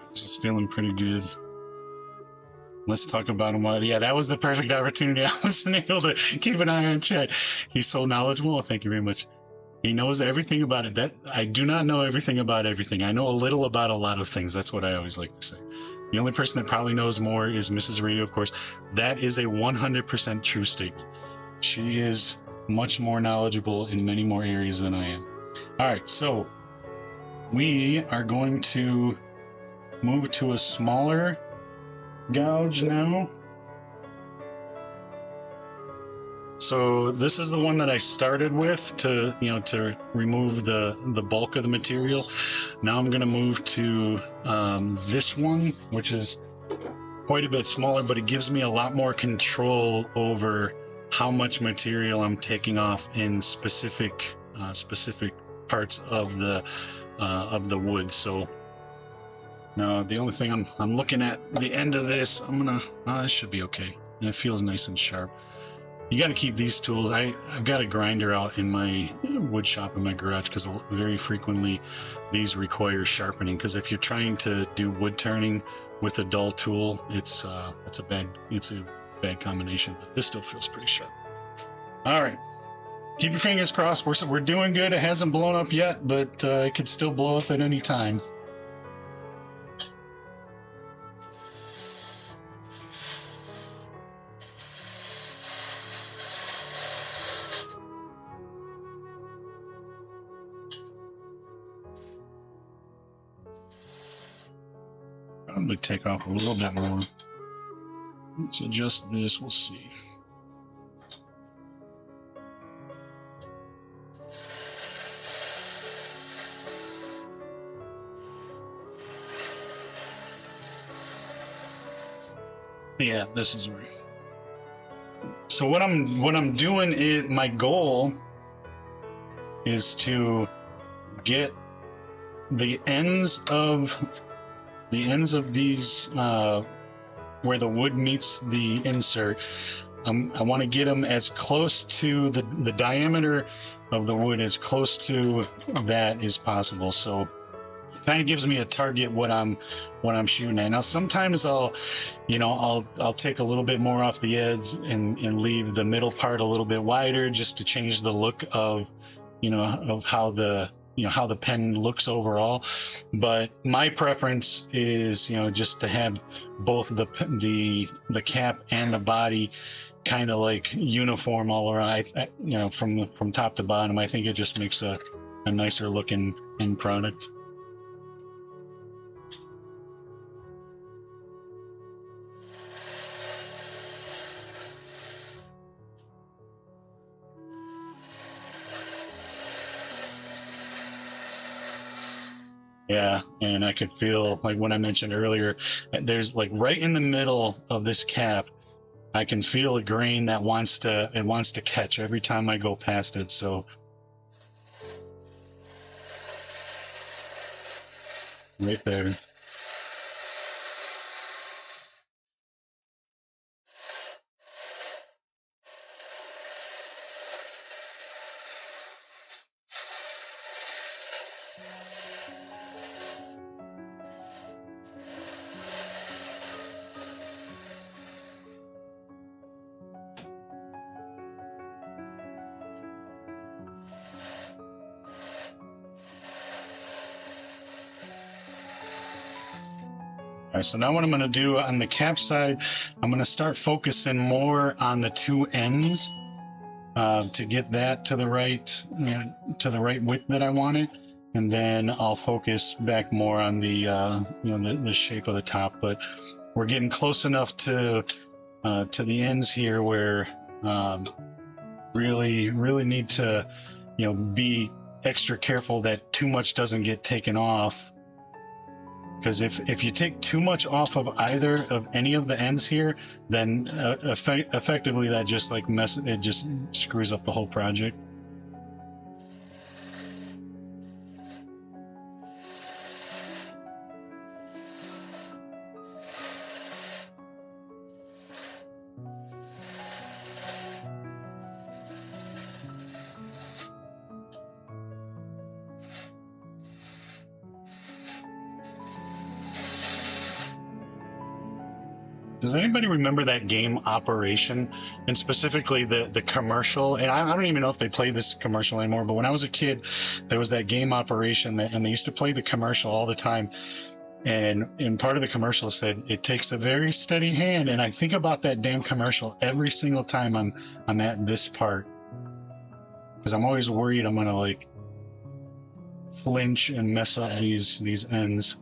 This is feeling pretty good. Let's talk about him. Yeah, that was the perfect opportunity. I wasn't able to keep an eye on chat. He's so knowledgeable. Thank you very much. He knows everything about it. That I do not know everything about everything. I know a little about a lot of things. That's what I always like to say. The only person that probably knows more is Mrs. Radio, of course. That is a 100% true statement. She is much more knowledgeable in many more areas than I am. All right, so we are going to move to a smaller gouge now. So this is the one that I started with to, to remove the bulk of the material. Now I'm going to move to this one, which is quite a bit smaller, but it gives me a lot more control over how much material I'm taking off in specific parts of the wood. So now the only thing I'm looking at the end of this, this should be okay, and it feels nice and sharp. You got to keep these tools. I've got a grinder out in my wood shop in my garage because very frequently these require sharpening, because if you're trying to do wood turning with a dull tool, it's a bad combination, but this still feels pretty sharp. All right, keep your fingers crossed. We're doing good. It hasn't blown up yet, but it could still blow up at any time. Probably take off a little bit more. Let's adjust this, we'll see. Yeah, this is right. So what I'm doing is, my goal is to get the ends of these where the wood meets the insert. I want to get them as close to the diameter of the wood, as close to that as possible. So it kind of gives me a target what I'm shooting at. Now sometimes I'll take a little bit more off the edge and leave the middle part a little bit wider, just to change the look of how the pen looks overall. But my preference is just to have both the cap and the body kind of like uniform all around. From top to bottom. I think it just makes a nicer looking end product. Yeah, and I could feel, like what I mentioned earlier, there's like right in the middle of this cap, I can feel a grain that wants to catch every time I go past it. So right there. All right, so now what I'm going to do on the cap side, I'm going to start focusing more on the two ends to get that to the right width that I want it, and then I'll focus back more on the the shape of the top. But we're getting close enough to the ends here where really need to be extra careful that too much doesn't get taken off. Because if you take too much off of either of any of the ends here, then effectively that just it just screws up the whole project. Does anybody remember that game Operation, and specifically the commercial? And I don't even know if they play this commercial anymore, but when I was a kid, there was that game Operation, and they used to play the commercial all the time. And part of the commercial said, "It takes a very steady hand." And I think about that damn commercial every single time I'm at this part, because I'm always worried I'm gonna like flinch and mess up these ends.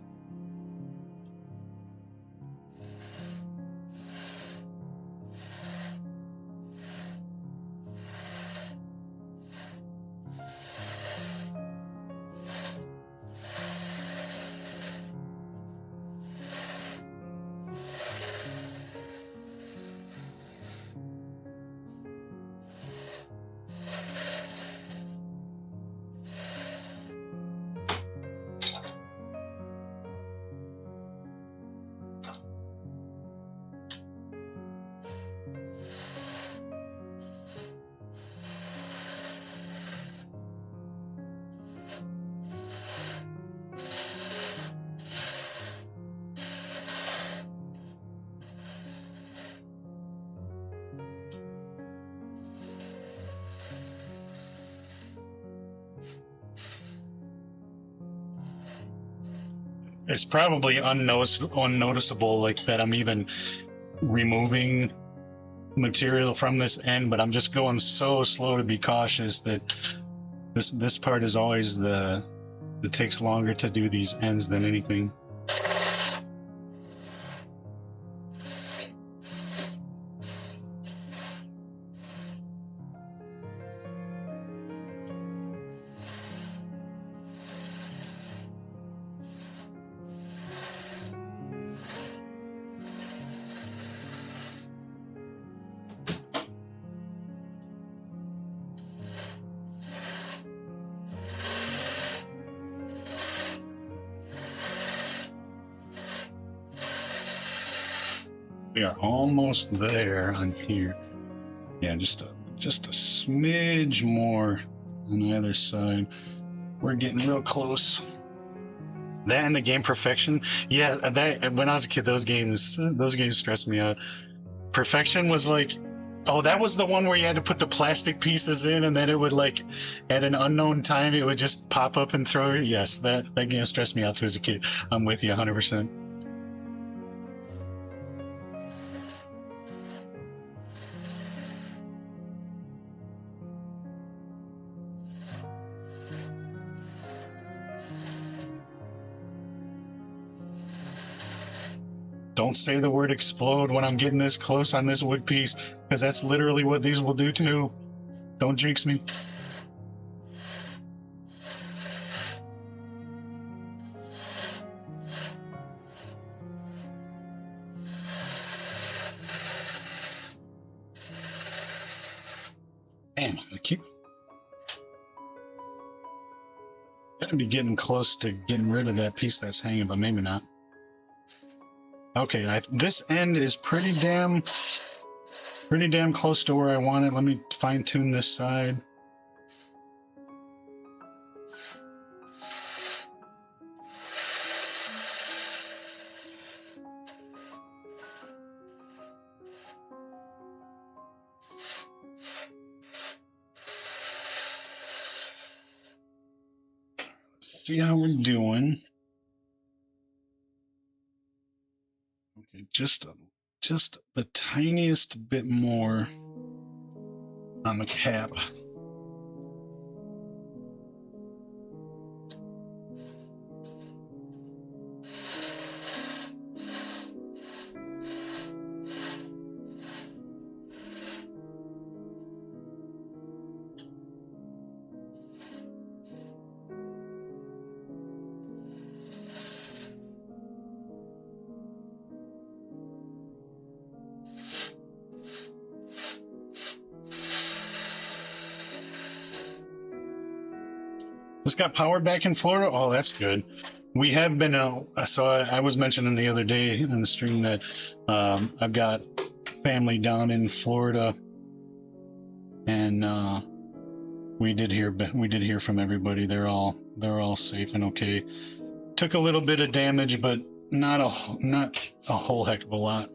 it's probably unnoticeable, like that I'm even removing material from this end, but I'm just going so slow to be cautious that this part is always it takes longer to do these ends than anything. We are almost there on here. Yeah, just a smidge more on the other side. We're getting real close. That and the game perfection. Yeah, that when I was a kid, those games stressed me out. Perfection was like, oh, that was the one where you had to put the plastic pieces in, and then it would, like, at an unknown time, it would just pop up and throw it. Yes, that game stressed me out too as a kid. I'm with you 100%. Don't say the word explode when I'm getting this close on this wood piece, because that's literally what these will do too. Don't jinx me. Man, I keep gotta be getting close to getting rid of that piece that's hanging, but maybe not. Okay, this end is pretty damn close to where I want it. Let me fine tune this side. Let's see how we're doing. Okay, just the tiniest bit more on the cap. Just got power back in Florida. Oh, that's good. We have been so I was mentioning the other day in the stream that I've got family down in Florida, and we did hear from everybody. They're all safe and okay. Took a little bit of damage, but not a whole heck of a lot.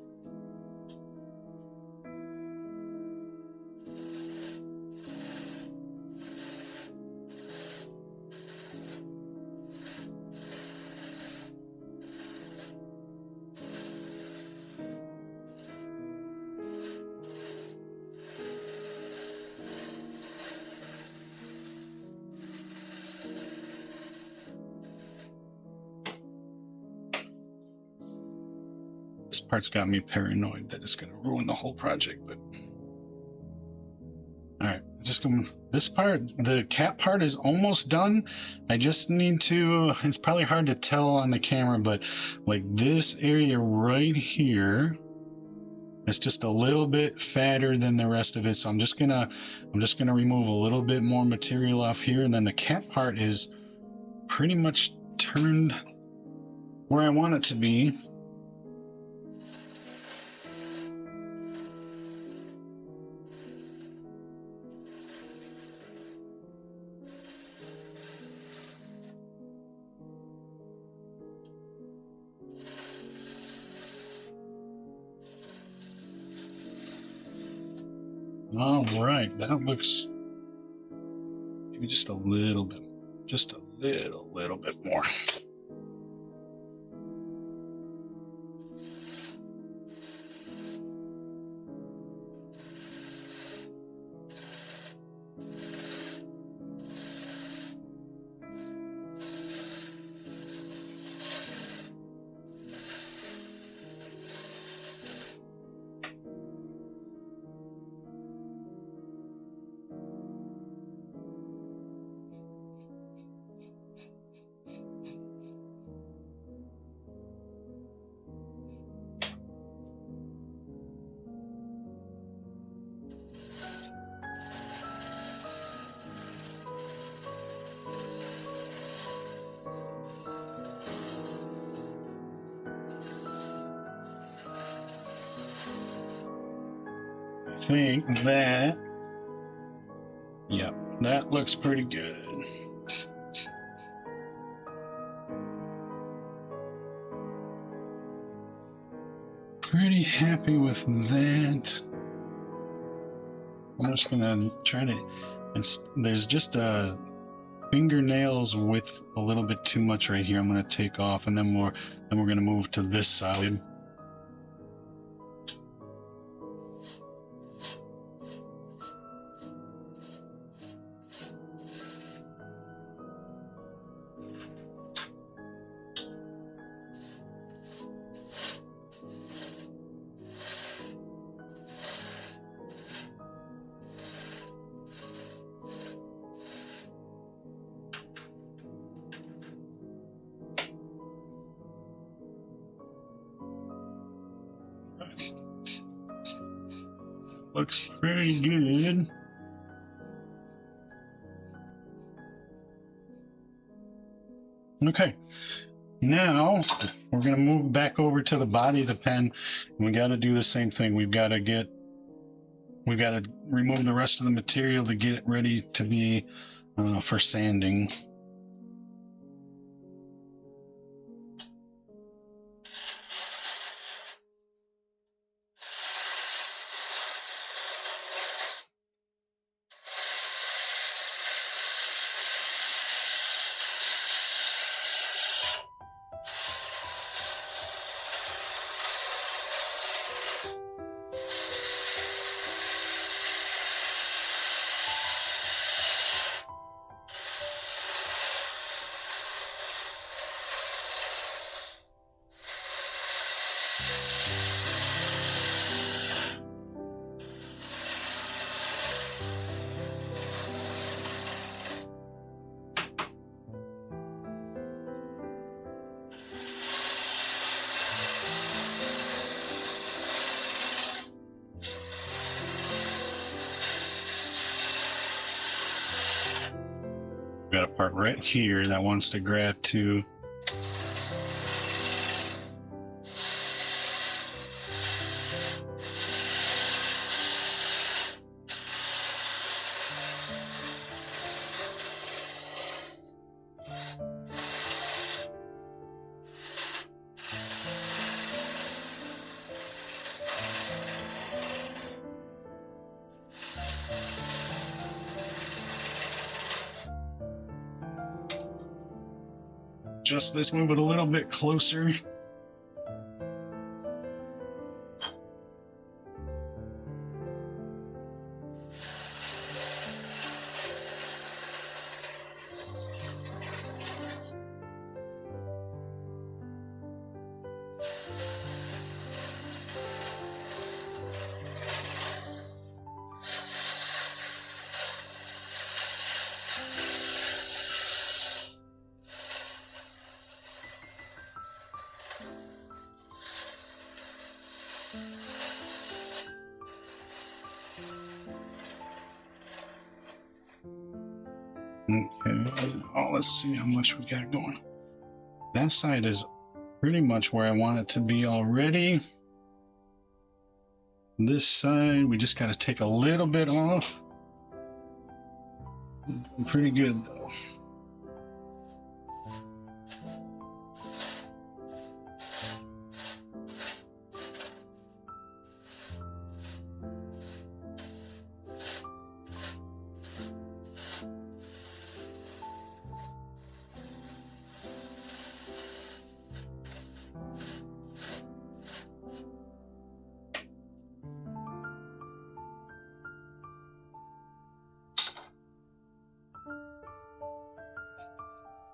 This part's got me paranoid that it's going to ruin the whole project, but all right, just going. This part, the cap part, is almost done. I just need to. It's probably hard to tell on the camera, but like this area right here, it's just a little bit fatter than the rest of it. So I'm just gonna remove a little bit more material off here, and then the cap part is pretty much turned where I want it to be. All right, that looks maybe just a little bit more. think that, yep, that looks pretty good. Pretty happy with that. I'm just gonna try to, there's just fingernails with a little bit too much right here. I'm gonna take off, and then we're gonna move to this side. Looks pretty good. Okay, now we're going to move back over to the body of the pen. We got to do the same thing. We've got to remove the rest of the material to get it ready to be for sanding. Got a part right here that wants to grab too. Just let's move it a little bit closer. Okay, oh, let's see how much we got going. That side is pretty much where I want it to be already. This side, we just got to take a little bit off. Pretty good though.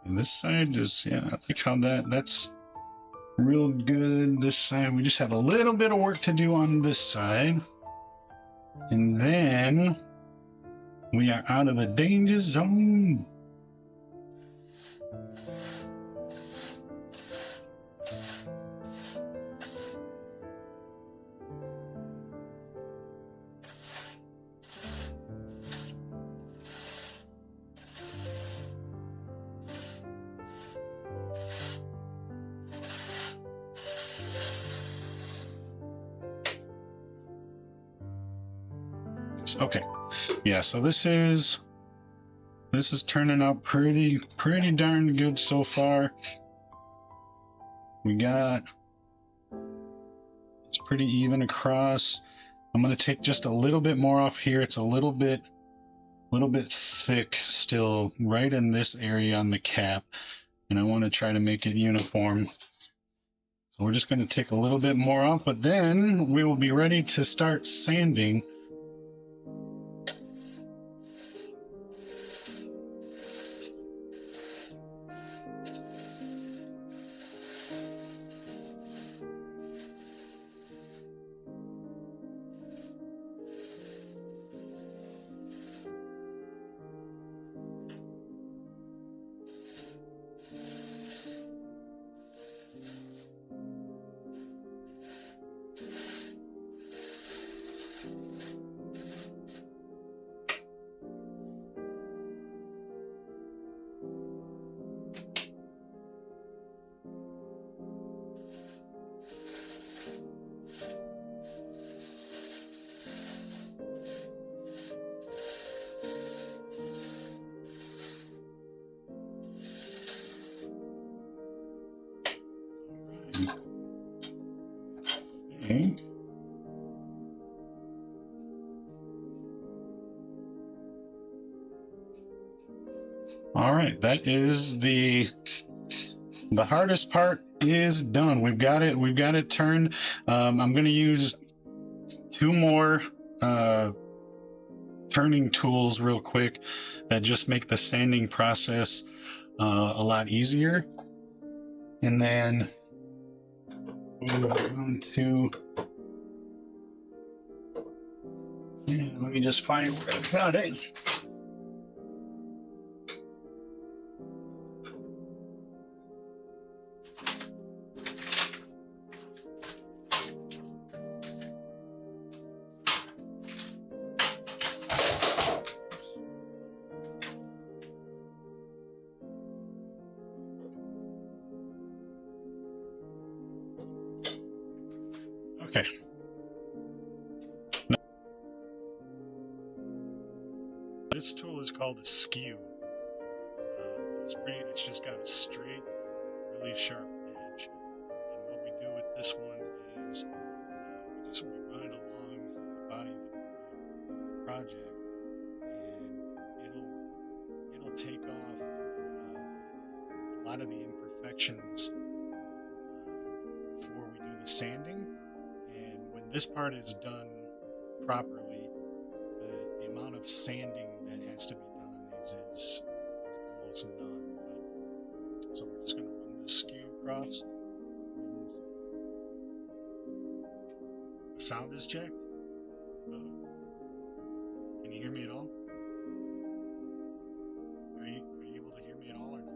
And this side is, yeah, I think how that's real good. This side, we just have a little bit of work to do on this side. And then we are out of the danger zone. Okay, yeah, so this is turning out pretty darn good so far. We got, it's pretty even across. I'm going to take just a little bit more off here. It's a little bit thick still right in this area on the cap, and I want to try to make it uniform. So we're just going to take a little bit more off, but then we will be ready to start sanding. Okay. All right, that is the hardest part is done. We've got it turned. I'm going to use 2 more turning tools real quick that just make the sanding process a lot easier. And then move on to, let me just find where I got it. Okay. This tool is called a skew. It's just got a straight, really sharp edge. And what we do with this one is we run it along the body of the project, and it'll take off a lot of the imperfections before we do the sanding. And when this part is done properly, the amount of sanding that has to be done on these is almost none. So we're just going to run this skew across. The sound is checked. Can you hear me at all? Are you able to hear me at all or no?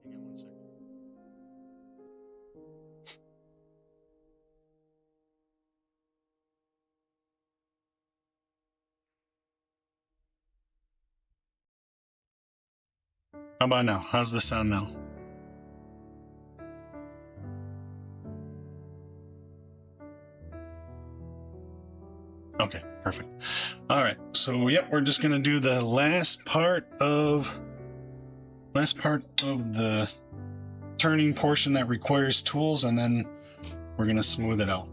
Hang on 1 second. How about now? How's the sound now? Okay, perfect. All right, so yep, we're just gonna do the last part of the turning portion that requires tools, and then we're gonna smooth it out.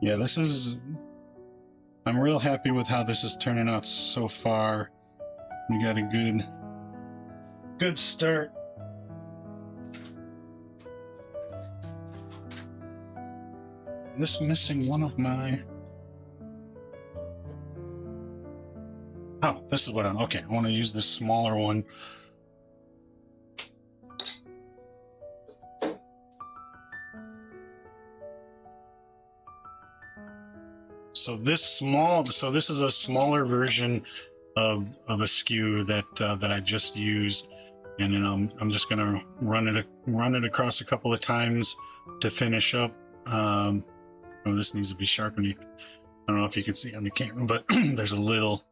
Yeah, I'm real happy with how this is turning out so far. We got a good start. This missing one of my... Oh, this is what I'm... Okay, I want to use this smaller one. So this is a smaller version of a skew that I just used, and then I'm just gonna run it across a couple of times to finish up. Oh, this needs to be sharpened. I don't know if you can see on the camera, but there's a little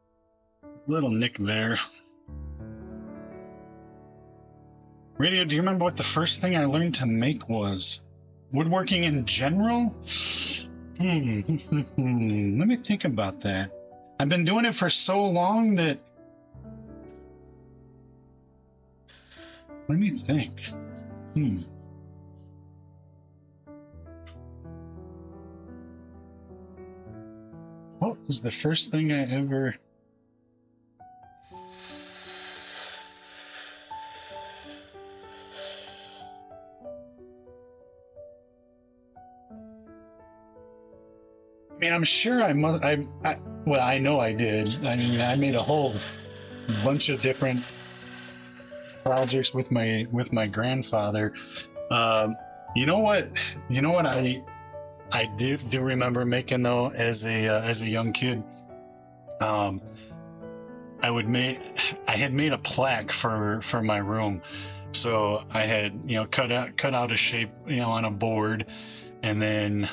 nick there. Radio, do you remember what the first thing I learned to make was? Woodworking in general? Let me think about that. I've been doing it for so long that... Let me think. What was the first thing I ever... I mean, I'm sure I must. Well, I know I did. I mean, I made a whole bunch of different projects with my grandfather. You know what? I do remember making though as a young kid. I had made a plaque for my room, so I had cut out a shape on a board, and then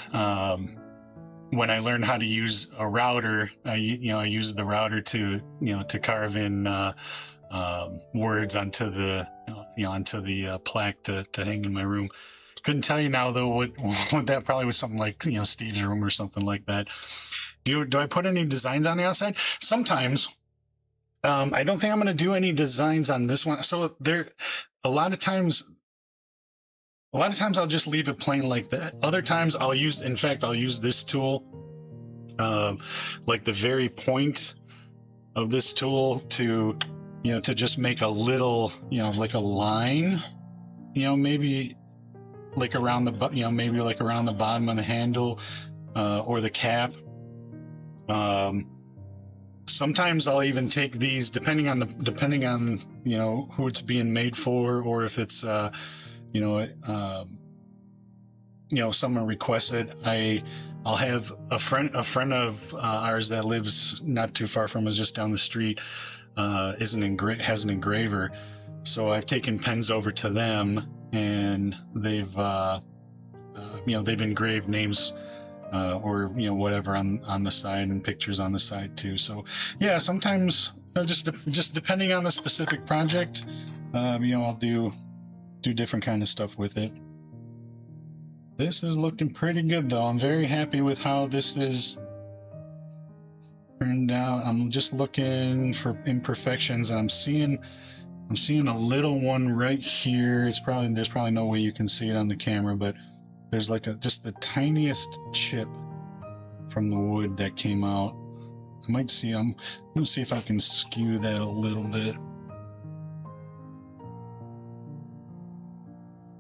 when I learned how to use a router, I used the router to carve in words onto the plaque to hang in my room. Couldn't tell you now though what that probably was something like Steve's room or something like that. Do I put any designs on the outside? Sometimes. I don't think I'm going to do any designs on this one. So a lot of times I'll just leave it plain like that. Other times I'll use this tool, like the very point of this tool to just make a little, like a line, maybe like around the bottom of the handle, or the cap. Sometimes I'll even take these, depending on who it's being made for, or if it's someone requested. I'll have a friend of ours that lives not too far from us, just down the street, has an engraver. So I've taken pens over to them, and they've engraved names or whatever on the side, and pictures on the side too. So yeah, sometimes just depending on the specific project, I'll do different kind of stuff with it. This is looking pretty good though. I'm very happy with how this is turned out. I'm just looking for imperfections, and I'm seeing a little one right here. There's probably no way you can see it on the camera, but there's like just the tiniest chip from the wood that came out. I'm gonna see if I can skew that a little bit.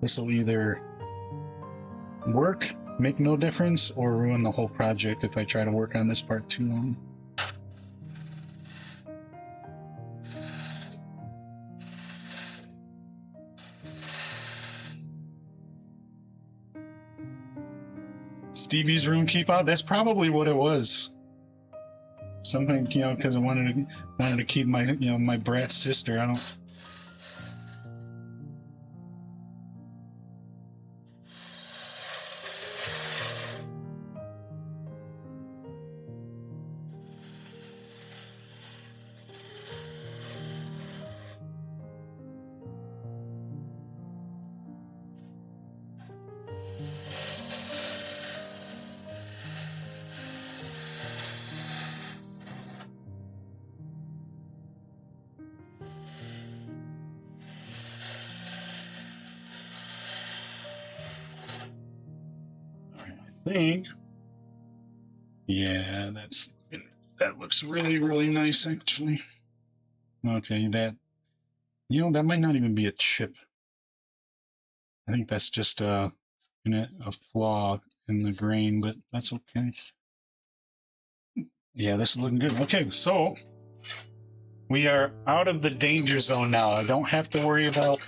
This will either work, make no difference, or ruin the whole project if I try to work on this part too long. Stevie's room keep out? That's probably what it was. Something, because I wanted to keep my, my brat sister. I don't... think, yeah, that looks really, really nice actually. Okay, that, you know, that might not even be a chip. I think that's just a flaw in the grain, but that's okay. Yeah, this is looking good. Okay, so we are out of the danger zone now. I don't have to worry about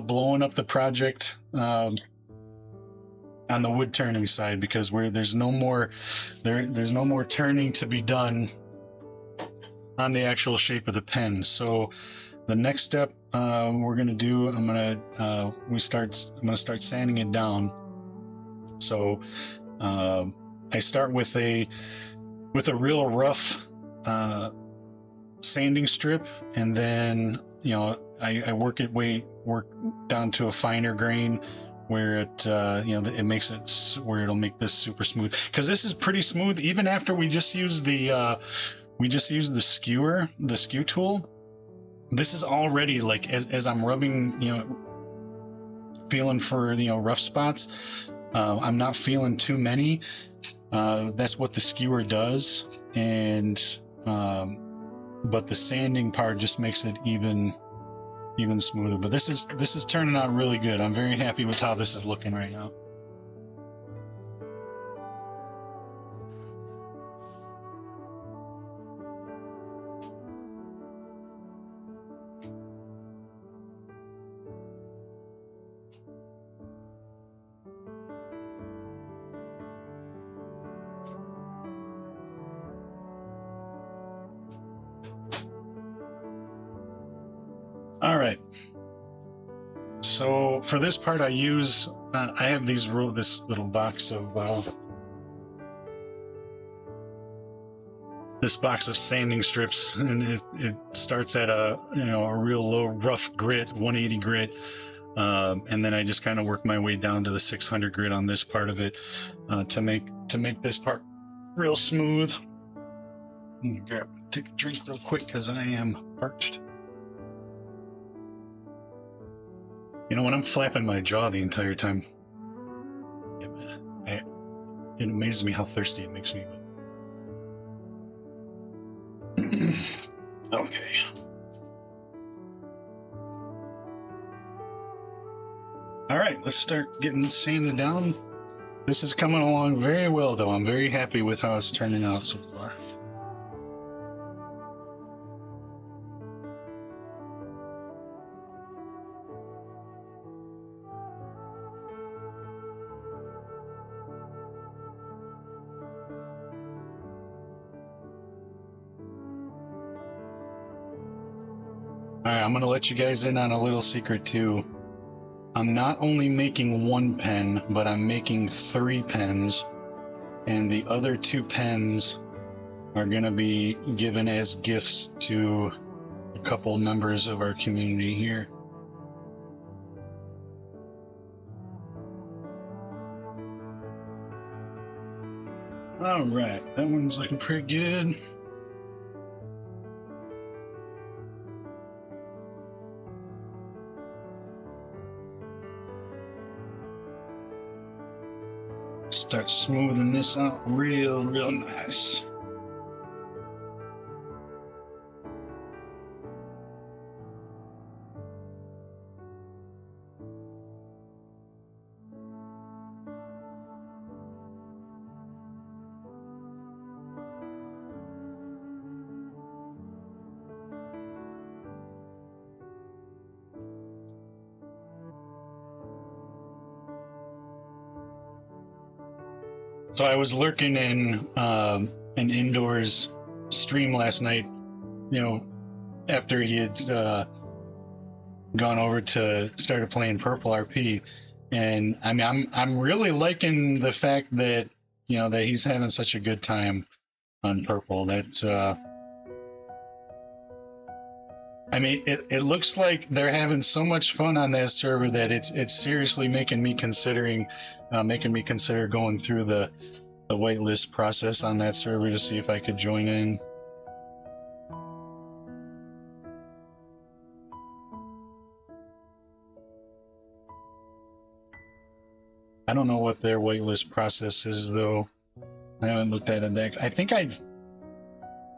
blowing up the project on the wood turning side, because there's no more turning to be done on the actual shape of the pen. So the next step we're gonna do, I'm gonna start sanding it down. So I start with a real rough sanding strip, and then, you know, I work down to a finer grain where it it makes it where it'll make this super smooth, because this is pretty smooth even after we just use the skew tool. This is already, like, as I'm rubbing, you know, feeling for, you know, rough spots. I'm not feeling too many. That's what the skewer does, and but the sanding part just makes it even smoother. But this is turning out really good. I'm very happy with how this is looking right now. All right. So for this part, I have this little box of sanding strips, and it starts at a real low rough grit, 180 grit, and then I just kind of work my way down to the 600 grit on this part of it to make this part real smooth. Take a drink real quick because I am parched. You know, when I'm flapping my jaw the entire time, it amazes me how thirsty it makes me. Okay. All right, let's start getting sanded down. This is coming along very well, though. I'm very happy with how it's turning out so far. All right, I'm going to let you guys in on a little secret too. I'm not only making one pen, but I'm making 3 pens, and the other 2 pens are going to be given as gifts to a couple members of our community here. All right, that one's looking pretty good. Start smoothing this out real nice. So I was lurking in an indoors stream last night, you know, after he had gone over to started playing Purple RP, and I mean, I'm really liking the fact that, you know, that he's having such a good time on Purple. That I mean, it looks like they're having so much fun on that server that it's seriously making me consider going through the whitelist process on that server to see if I could join in. I don't know what their whitelist process is though. I haven't looked at it. I think I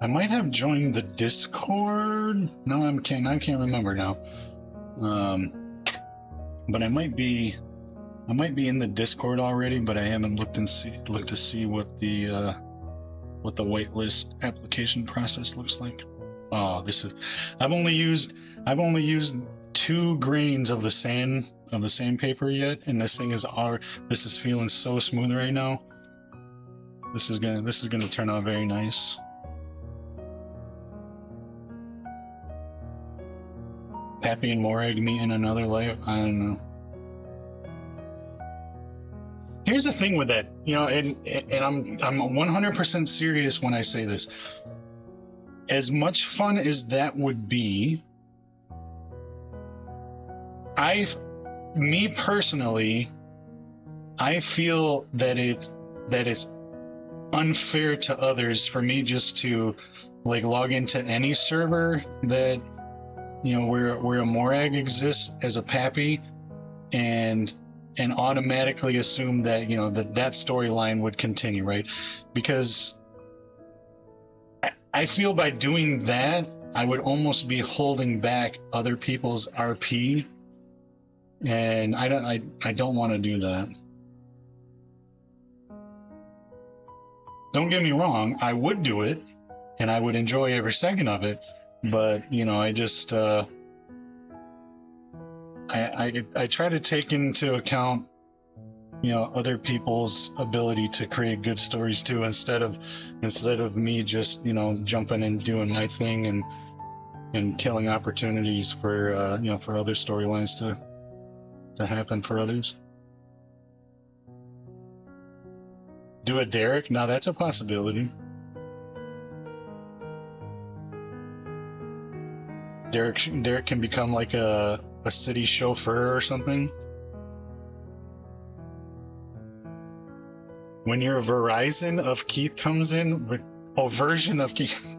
might have joined the Discord. No, I can't remember now. But I might be in the Discord already, but I haven't looked to see what the whitelist application process looks like. Oh, I've only used 2 grains of the sandpaper yet, and this is feeling so smooth right now. This is gonna turn out very nice. Pappy and Morag meet in another life. I don't know. Here's the thing with that, and I'm 100% serious when I say this. As much fun as that would be, me personally, I feel that it's unfair to others for me just to like log into any server that where a Morag exists as a Pappy and automatically assume that that storyline would continue, right? Because I feel by doing that I would almost be holding back other people's RP, and I don't want to do that. Don't get me wrong, I would do it and I would enjoy every second of it, but I just I try to take into account other people's ability to create good stories too, instead of me just jumping and doing my thing and killing opportunities for for other storylines to happen for others. Do a Derek? Now that's a possibility. Derek can become like a city chauffeur or something. When your Verizon of Keith comes in, version of Keith.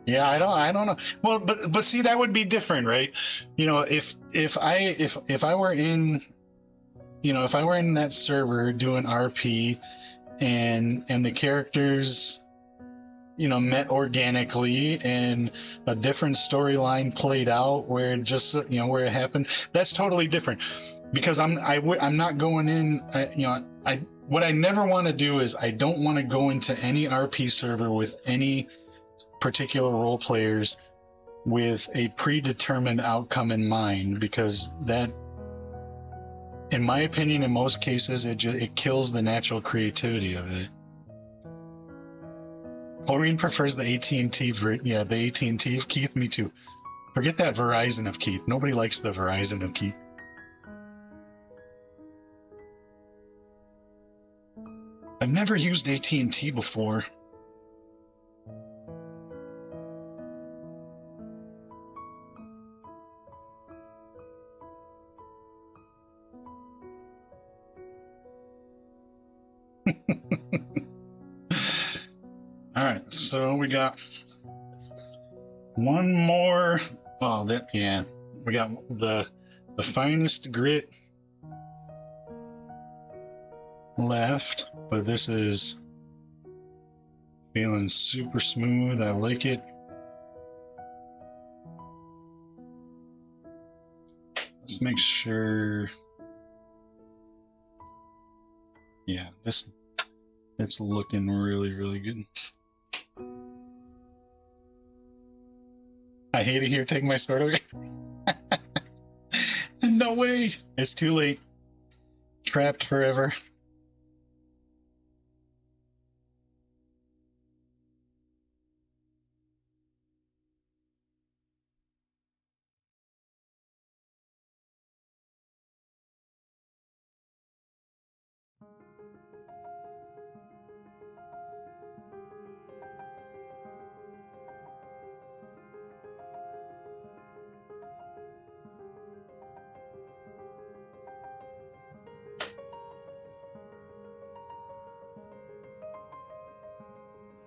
Yeah, I don't know. Well, but see, that would be different, right? If I were in that server doing RP and the characters met organically and a different storyline played out where it just where it happened, that's totally different. Because I'm not going in, what I never want to do is I don't want to go into any RP server with any particular role players with a predetermined outcome in mind, because that, in my opinion, in most cases it kills the natural creativity of it. Chlorine prefers the AT&T the AT&T of Keith. Me too. Forget that Verizon of Keith. Nobody likes the Verizon of Keith. I've never used AT&T before. All right, so we got one more. Oh, we got the finest grit left, but this is feeling super smooth. I like it. Let's make sure. Yeah, it's looking really, really good. I hate it here. Take my sword away. No way. It's too late. Trapped forever.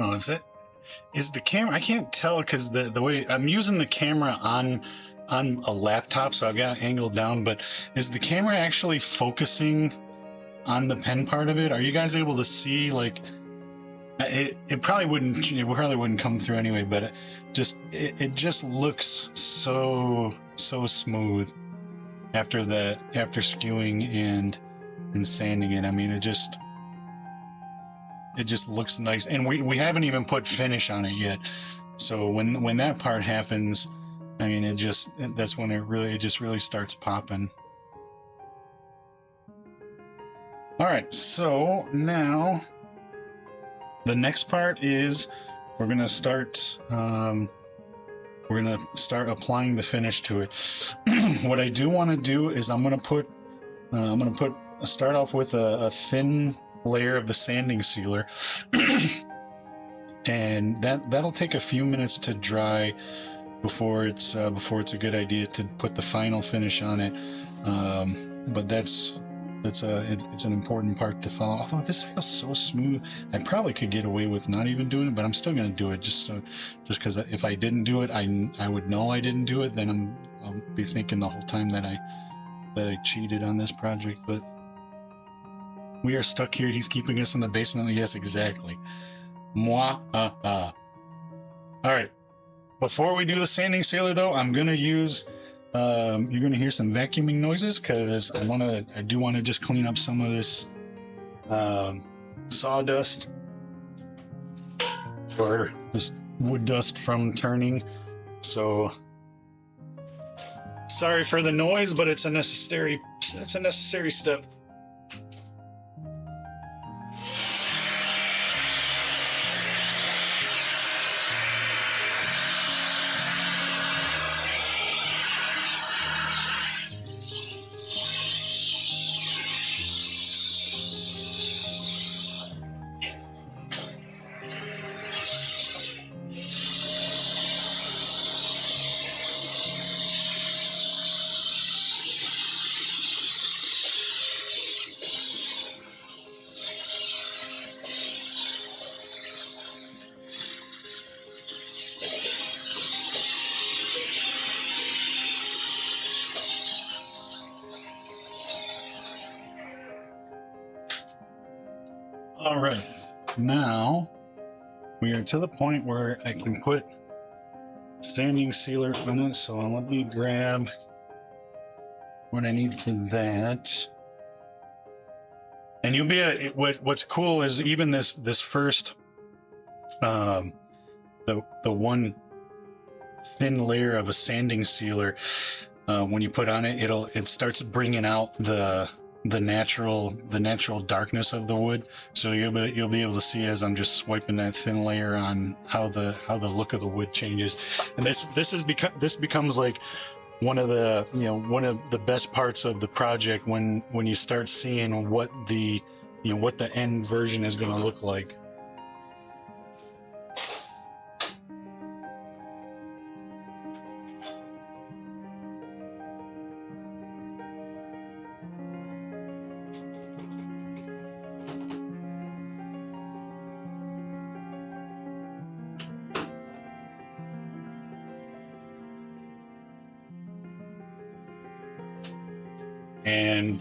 Oh, is the camera? I can't tell because the way I'm using the camera on on a laptop, so I've got it angled down, but is the camera actually focusing on the pen part of it? Are you guys able to see, like, it probably wouldn't come through anyway, but it just looks so smooth after skewing and sanding it. I mean, it just looks nice, and we haven't even put finish on it yet. So when that part happens, I mean, that's when it really starts popping. All right, so now the next part is we're gonna start applying the finish to it. What I do want to do is I'm gonna start off with a thin layer of the sanding sealer, and that'll take a few minutes to dry before it's a good idea to put the final finish on it. But it's an important part to follow. Although this feels so smooth, I probably could get away with not even doing it, but I'm still going to do it just because if I didn't do it, I would know I didn't do it. Then I'll be thinking the whole time that I cheated on this project. But we are stuck here. He's keeping us in the basement. Yes, exactly. Moi. All right. Before we do the sanding sealer, though, I'm going to use. You're going to hear some vacuuming noises because I do want to just clean up some of this sawdust or this wood dust from turning. So sorry for the noise, but it's a necessary step. All right, now we are to the point where I can put sanding sealer on it. So let me grab what I need for that. And what's cool is even this first the one thin layer of a sanding sealer, when you put on it, it starts bringing out the natural darkness of the wood. So you'll be able to see as I'm just swiping that thin layer on how the look of the wood changes. And this becomes like one of the best parts of the project when you start seeing what the end version is going to look like. And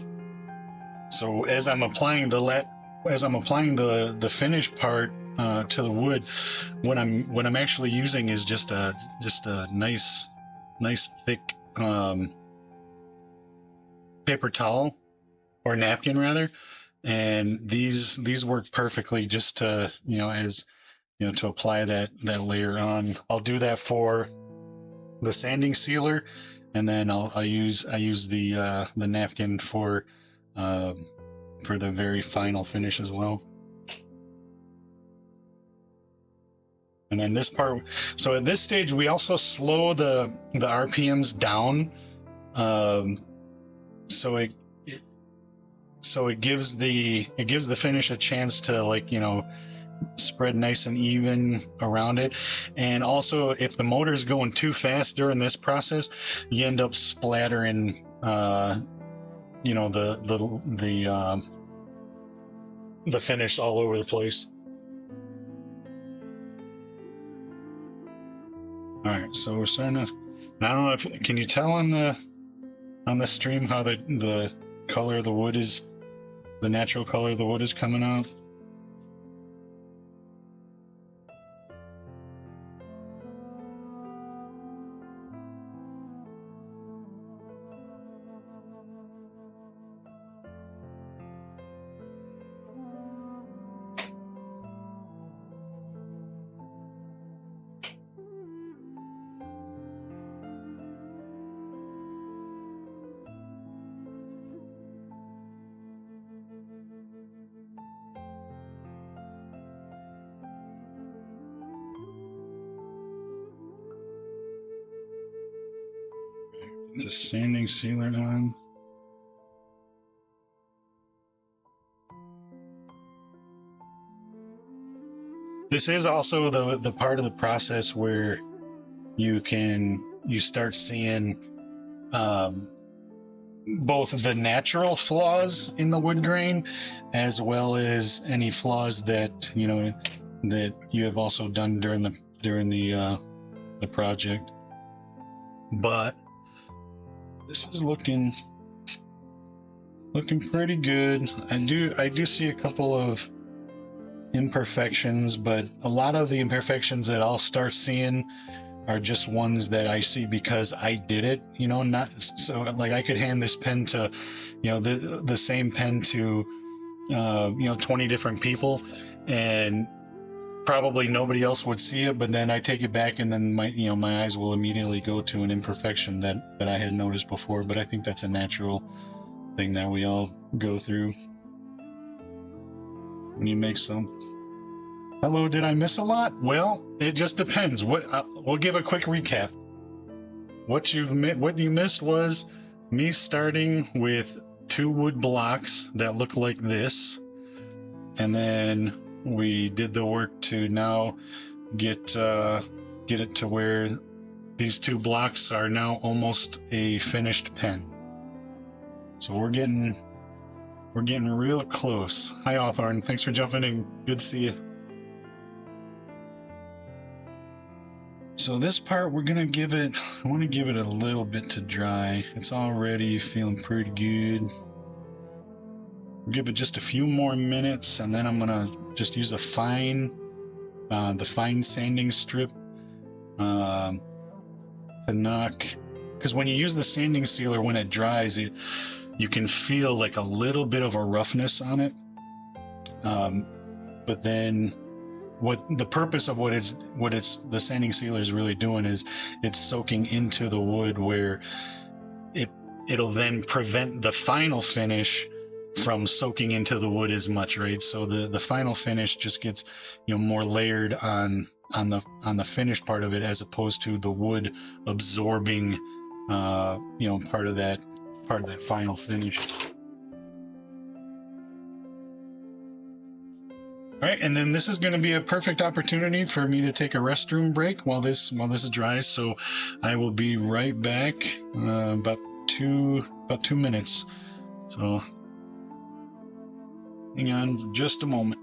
so as I'm applying the finished part to the wood, what I'm actually using is just a nice thick paper towel or napkin rather, and these work perfectly just to to apply that layer on. I'll do that for the sanding sealer, and then I use the napkin for the very final finish as well. And then this part, so at this stage we also slow the RPMs down, so it gives the finish a chance to spread nice and even around it. And also, if the motor is going too fast during this process, you end up splattering the finish all over the place. All right, so we're starting to I don't know if can you tell on the stream how the color of the wood is, the natural color of the wood is coming out. The sanding sealer on. This is also the part of the process where you start seeing both the natural flaws in the wood grain as well as any flaws that that you have also done during the project. But this is looking pretty good. I do see a couple of imperfections, but a lot of the imperfections that I'll start seeing are just ones that I see because I did it, not so like I could hand this pen to, the same pen to, 20 different people, and probably nobody else would see it, but then I take it back and then my eyes will immediately go to an imperfection that I had noticed before. But I think that's a natural thing that we all go through when you make something. Hello, did I miss a lot? Well, it just depends. We'll give a quick recap. What you missed was me starting with 2 wood blocks that look like this, and then we did the work to now get it to where these 2 blocks are now almost a finished pen. So we're getting real close. Hi, Hawthorne. Thanks for jumping in. Good to see you. So this part, I want to give it a little bit to dry. It's already feeling pretty good. We'll give it just a few more minutes, and then I'm gonna just use the fine sanding strip to knock. Because when you use the sanding sealer, when it dries, you can feel like a little bit of a roughness on it. But then what the purpose of what the sanding sealer is really doing is it's soaking into the wood, where it'll then prevent the final finish from soaking into the wood as much, right? So the final finish just gets more layered on the finished part of it, as opposed to the wood absorbing part of that final finish. All right, and then this is going to be a perfect opportunity for me to take a restroom break while this dries. So I will be right back, about 2 minutes. So hang on just a moment.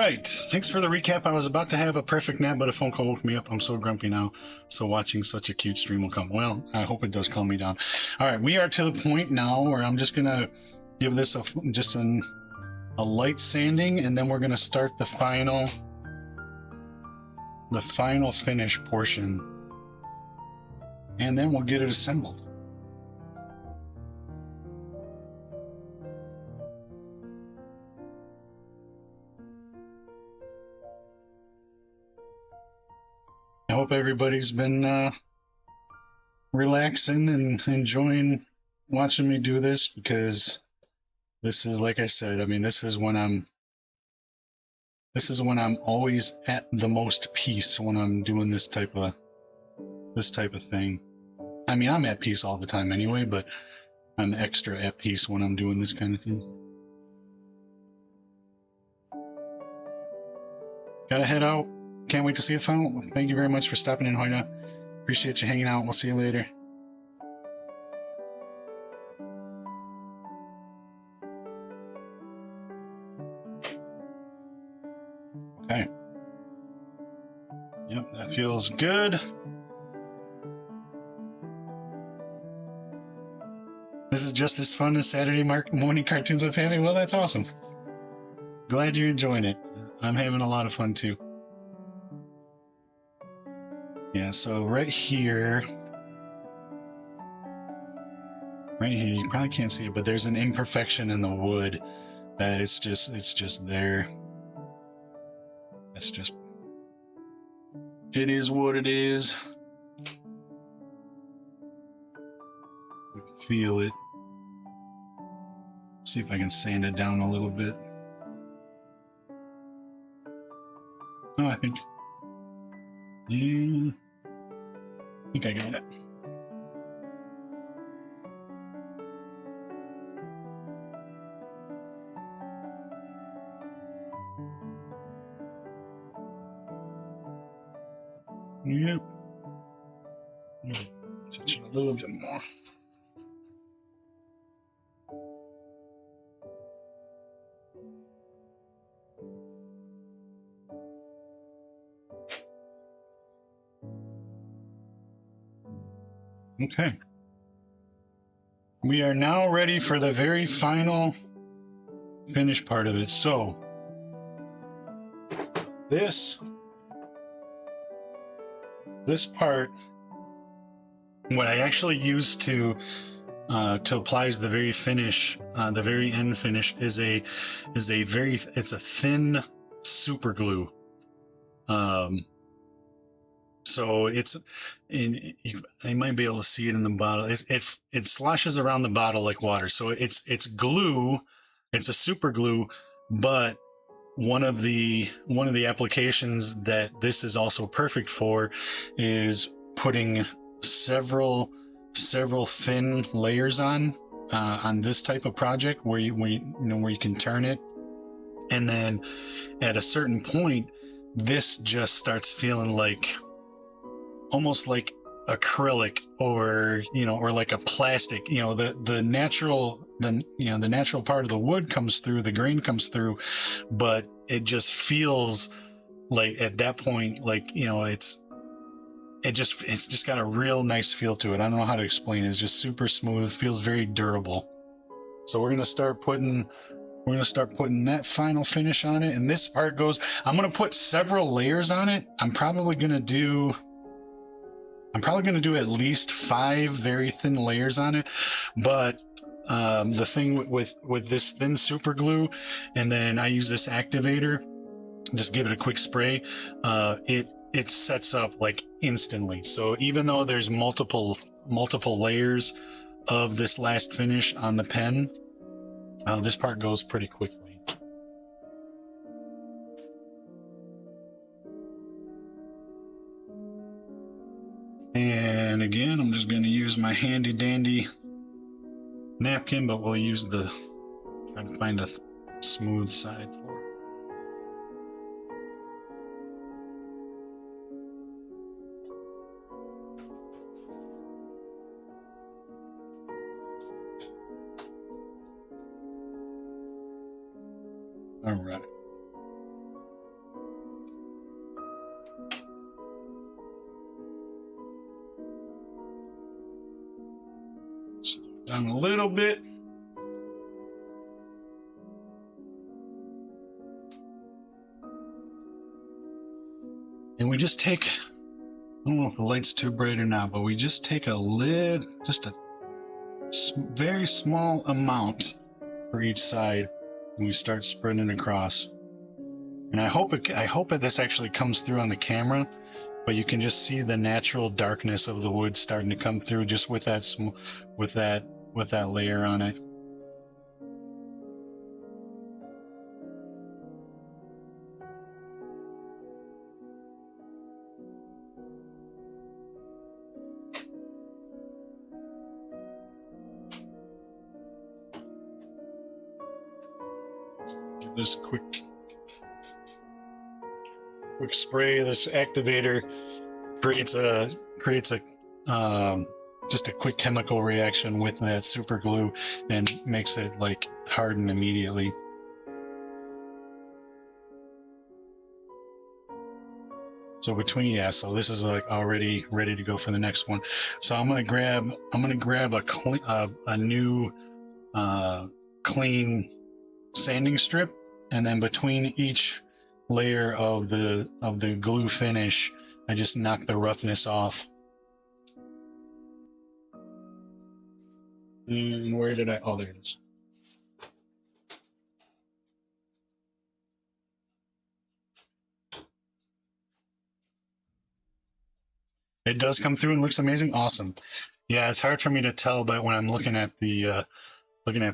right. Thanks for the recap. I was about to have a perfect nap, but a phone call woke me up. I'm so grumpy now. So watching such a cute stream will come. Well, I hope it does calm me down. All right, we are to the point now where I'm just gonna give this a light sanding, and then we're gonna start the final finish portion, and then we'll get it assembled. I hope everybody's been relaxing and enjoying watching me do this, because this is, like I said, I mean, this is when I'm always at the most peace, when I'm doing this type of thing. I mean, I'm at peace all the time anyway, but I'm extra at peace when I'm doing this kind of thing. Gotta head out. Can't wait to see the final. Thank you very much for stopping in, Hoyna. Appreciate you hanging out. We'll see you later. Okay. Yep, that feels good. This is just as fun as Saturday morning cartoons with family. Well, that's awesome. Glad you're enjoying it. I'm having a lot of fun too. Yeah, so right here, you probably can't see it, but there's an imperfection in the wood that it's just there. It's just, it is what it is. We can feel it. See if I can sand it down a little bit. Oh, I think I got it. Yep. Touch it a little bit more. Okay. We are now ready for the very final finish part of it. So this part, what I actually use to apply as the very finish, the very end finish, is it's a thin super glue. So it's, I might be able to see it in the bottle. It sloshes around the bottle like water. So it's glue. It's a super glue, but one of the applications that this is also perfect for is putting several thin layers on this type of project, where you can turn it, and then at a certain point, this just starts feeling like almost like acrylic, or like a plastic. The natural part of the wood comes through, the grain comes through, but it just feels like at that point, like, it's just got a real nice feel to it. I don't know how to explain it. It's just super smooth, feels very durable. So we're gonna start putting that final finish on it, and this part goes, I'm gonna put several layers on it. I'm probably gonna do at least 5 very thin layers on it. But the thing with this thin super glue, and then I use this activator, just give it a quick spray, it sets up like instantly. So even though there's multiple layers of this last finish on the pen, this part goes pretty quickly. And again, I'm just going to use my handy dandy napkin, but we'll use try to find a smooth side for it. All right. down a little bit. And we just take, I don't know if the light's too bright or not, but we just take a lid, just a very small amount for each side, and we start spreading across. And I hope this actually comes through on the camera, but you can just see the natural darkness of the wood starting to come through just with that layer on it. Give this a quick spray. This activator creates a just a quick chemical reaction with that super glue and makes it like harden immediately. So so this is like already ready to go for the next one. So I'm gonna grab a new clean sanding strip, and then between each layer of the glue finish, I just knock the roughness off. And where did oh, there it is. It does come through and looks amazing. Awesome. Yeah, it's hard for me to tell, but when I'm looking at the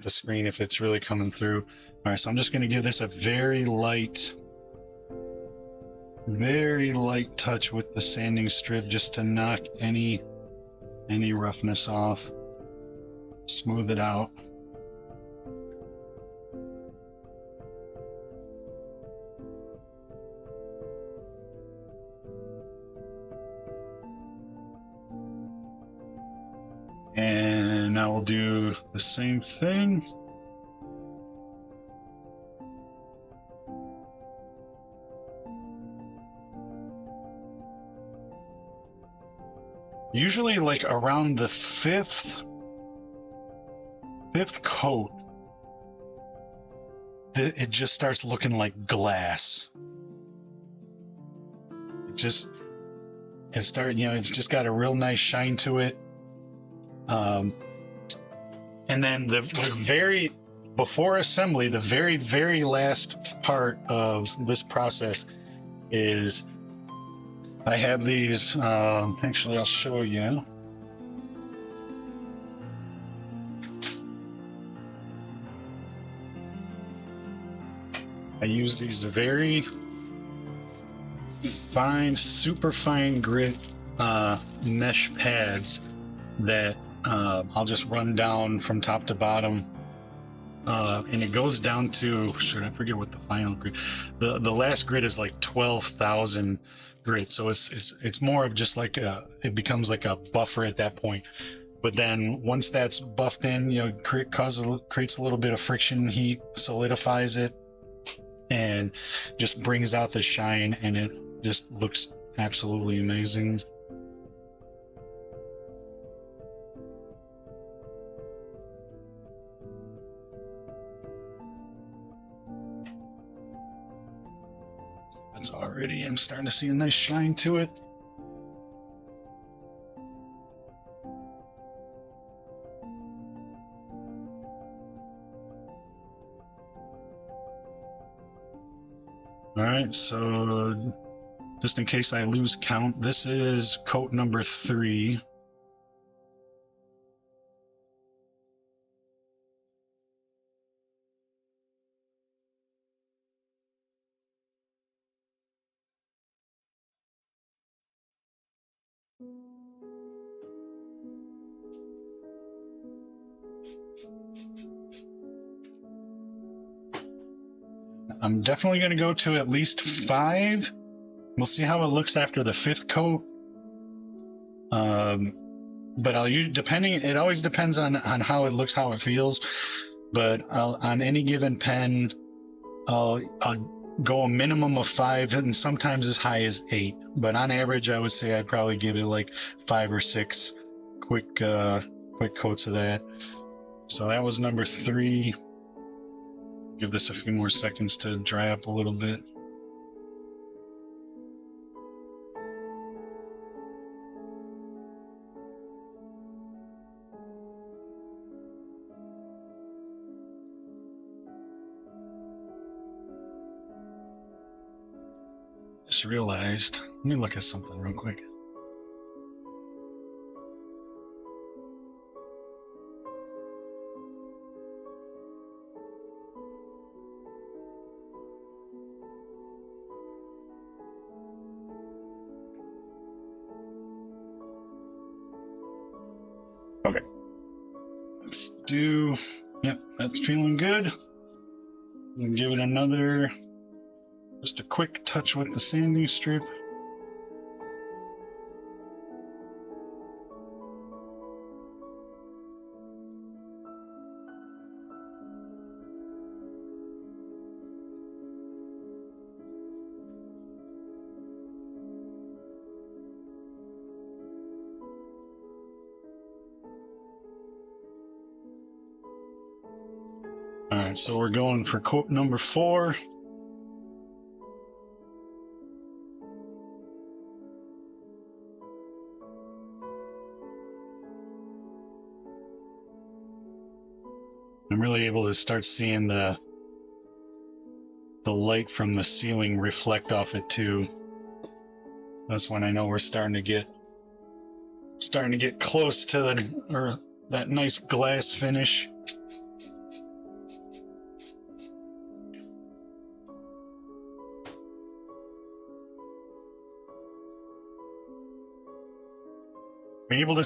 screen, if it's really coming through. All right, so I'm just going to give this a very light touch with the sanding strip just to knock any roughness off, smooth it out. And now we'll do the same thing. Usually like around the fifth coat, it just starts looking like glass. It's just got a real nice shine to it. And then before assembly, the very, very last part of this process is I have these, actually I'll show you. I use these very fine, super fine grit mesh pads that I'll just run down from top to bottom, and it goes down to, I forget what the final grit. The last grit is like 12,000 grit, so it's more of just like it becomes like a buffer at that point. But then once that's buffed in, creates a little bit of friction, heat solidifies it, and just brings out the shine, and it just looks absolutely amazing. I'm starting to see a nice shine to it. All right, so just in case I lose count, this is coat number 3. I'm definitely going to go to at least 5. We'll see how it looks after the 5th coat. But it always depends on how it looks, how it feels. But on any given pen, I'll go a minimum of 5 and sometimes as high as 8. But on average, I would say I'd probably give it like 5 or 6 quick coats of that. So that was number 3. Give this a few more seconds to dry up a little bit. Just realized, let me look at something real quick. Okay. Let's do, yep, that's feeling good. We'll give it another, just a quick touch with the sanding strip. All right, so we're going for coat number 4. I'm really able to start seeing the light from the ceiling reflect off it too. That's when I know we're starting to get close to that nice glass finish. Are you able to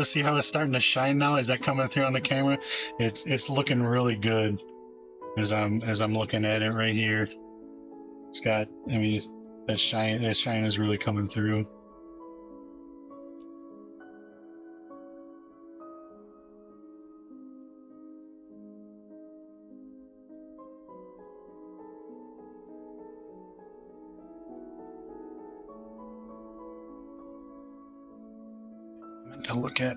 see how it's starting to shine now? Is that coming through on the camera? It's looking really good as I'm looking at it right here. It's got, I mean, that shine is really coming through. To look at.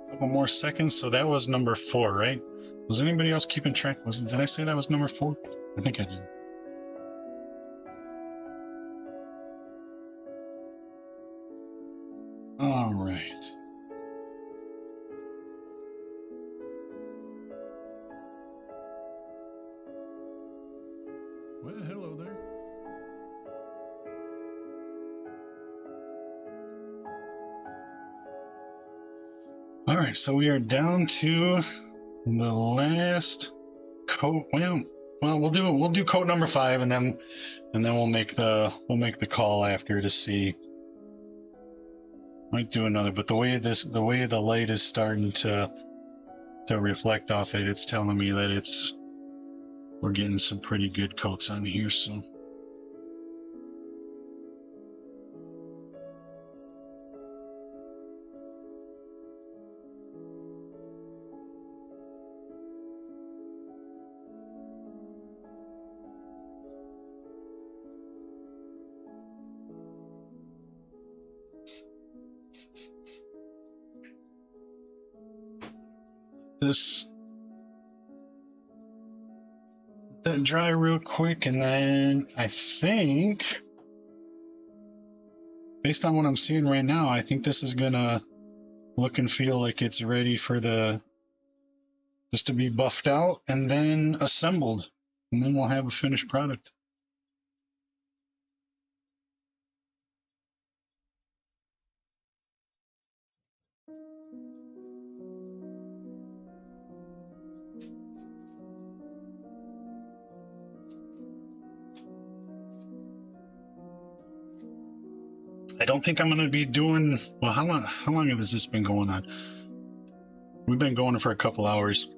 A couple more seconds. So that was number 4, right? Was anybody else keeping track? Did I say that was number 4? I think I did. All right. Well, hello there. All right, so we are down to the last coat. Well, we'll do coat number 5, and then we'll make the call after to see. Might do another, but the way the light is starting to reflect off it, it's telling me that we're getting some pretty good coats on here. So that dry real quick, and then I think, based on what I'm seeing right now, I think this is gonna look and feel like it's ready for just to be buffed out and then assembled, and then we'll have a finished product. I don't think I'm going to be doing, well, how long has this been going on? We've been going for a couple hours.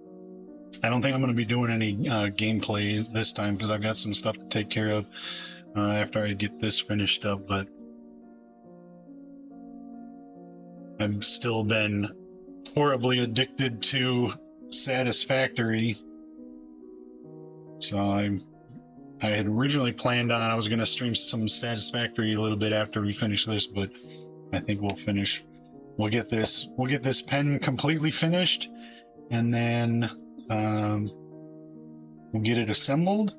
I don't think I'm going to be doing any gameplay this time because I've got some stuff to take care of after I get this finished up, but I've still been horribly addicted to Satisfactory. So I had originally planned on I was going to stream some Satisfactory a little bit after we finish this, but I think we'll get this pen completely finished, and then we'll get it assembled,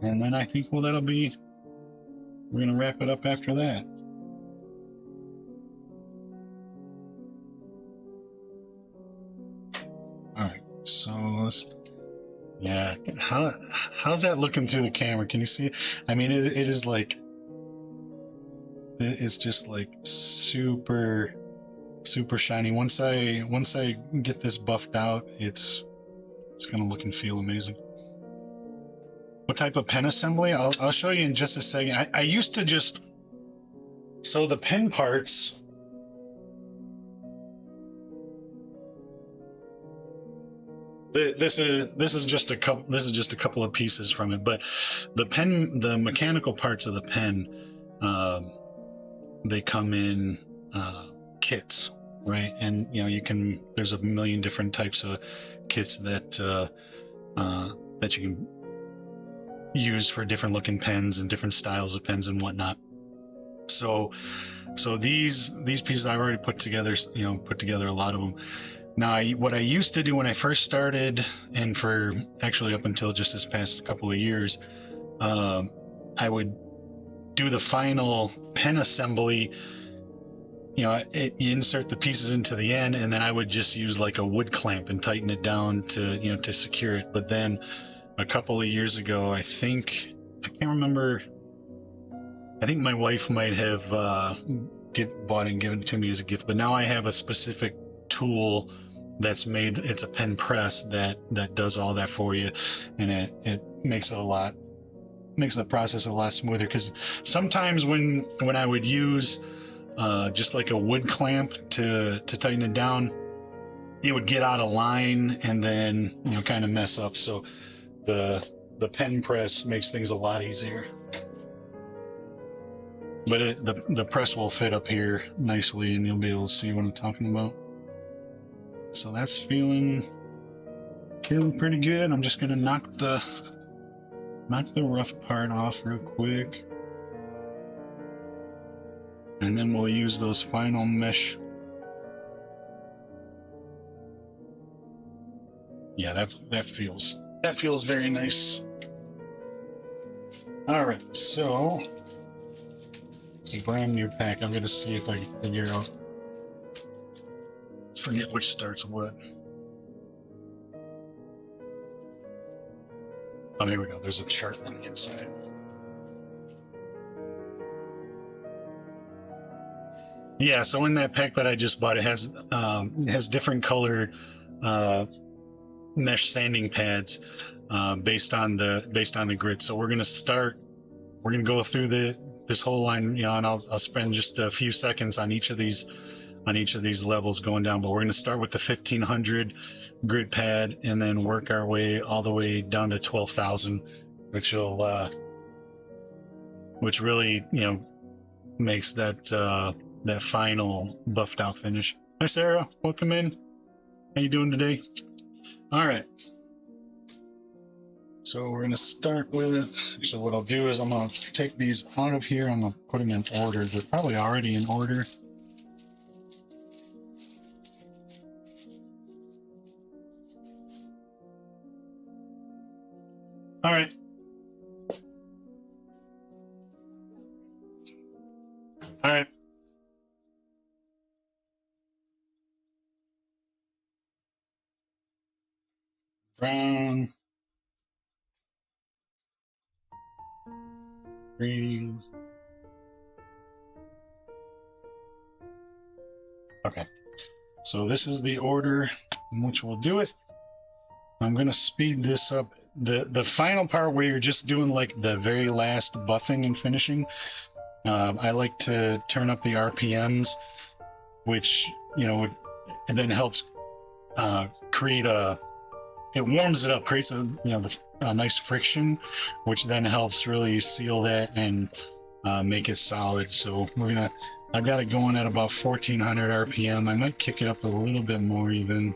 and then I think we're gonna wrap it up after that. All right, so yeah, how's that looking through the camera? Can you see it? I mean, it is like, it's just like super shiny. Once I get this buffed out, it's gonna look and feel amazing. What type of pen assembly? I'll show you in just a second. I used to just, so the pen parts, this is just a couple of pieces from it, but the mechanical parts of the pen, they come in kits, right? And there's a million different types of kits that you can use for different looking pens and different styles of pens and whatnot. So these pieces I've already put together a lot of them. Now, what I used to do when I first started, and for actually up until just this past couple of years, I would do the final pen assembly. You insert the pieces into the end, and then I would just use like a wood clamp and tighten it down to secure it. But then a couple of years ago, I can't remember. I think my wife might have bought and given it to me as a gift. But now I have a specific tool that's made. It's a pen press that does all that for you, and it makes the process a lot smoother. Because sometimes when I would use just like a wood clamp to tighten it down, it would get out of line and then kind of mess up. So the pen press makes things a lot easier. But the press will fit up here nicely, and you'll be able to see what I'm talking about. So that's feeling pretty good. I'm just gonna knock the rough part off real quick, and then we'll use those final mesh. Yeah, that feels very nice. All right, so it's a brand new pack. I'm gonna see if I can figure out. Forget which starts what. Oh, here we go. There's a chart on the inside. Yeah, so in that pack that I just bought, it has different colored mesh sanding pads based on the grit. So we're gonna go through this whole line, and I'll spend just a few seconds on each of these levels going down. But we're gonna start with the 1500 grit pad and then work our way all the way down to 12,000, which really makes that final buffed out finish. Hi Sarah, welcome in. How you doing today? All right. So we're gonna start with. So what I'll do is I'm gonna take these out of here. I'm gonna put them in order. They're probably already in order. All right. All right. Brown. Green. Okay. So this is the order in which we'll do it. I'm going to speed this up. The final part where you're just doing like the very last buffing and finishing, I like to turn up the RPMs, which it then helps create it warms it up, creates a nice friction, which then helps really seal that and make it solid. So we're gonna I've got it going at about 1400 RPM. I might kick it up a little bit more even.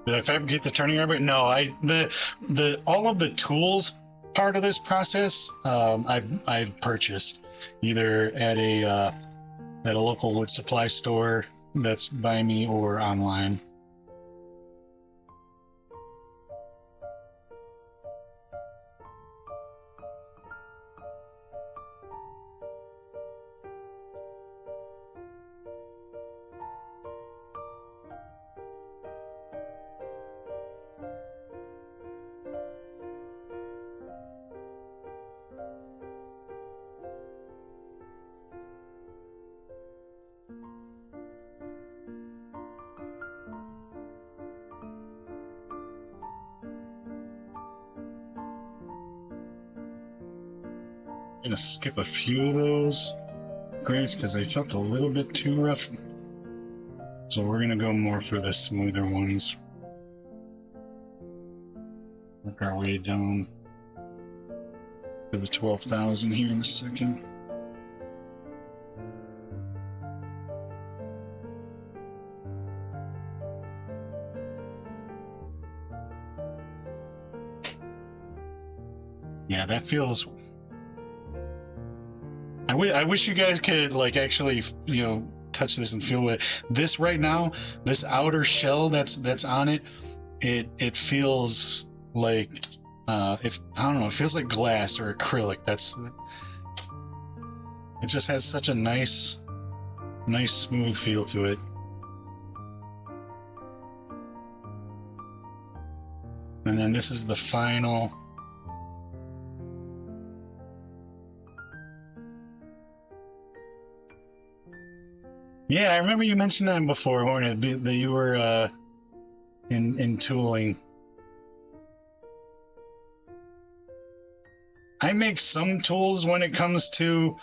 Did I fabricate the turning arbor? No, the all of the tools part of this process I've purchased either at a local wood supply store that's by me or online. I'm gonna skip a few of those grades because they felt a little bit too rough. So we're gonna go more for the smoother ones. Work our way down to the 12,000 here in a second. Yeah, that feels. I wish you guys could like actually, you know, touch this and feel it. This right now, this outer shell that's on it, it feels like if I don't know, it feels like glass or acrylic. It just has such a nice smooth feel to it. And then this is the final. Yeah, I remember you mentioned that before, Hornet, that you were in tooling. I make some tools when it comes to,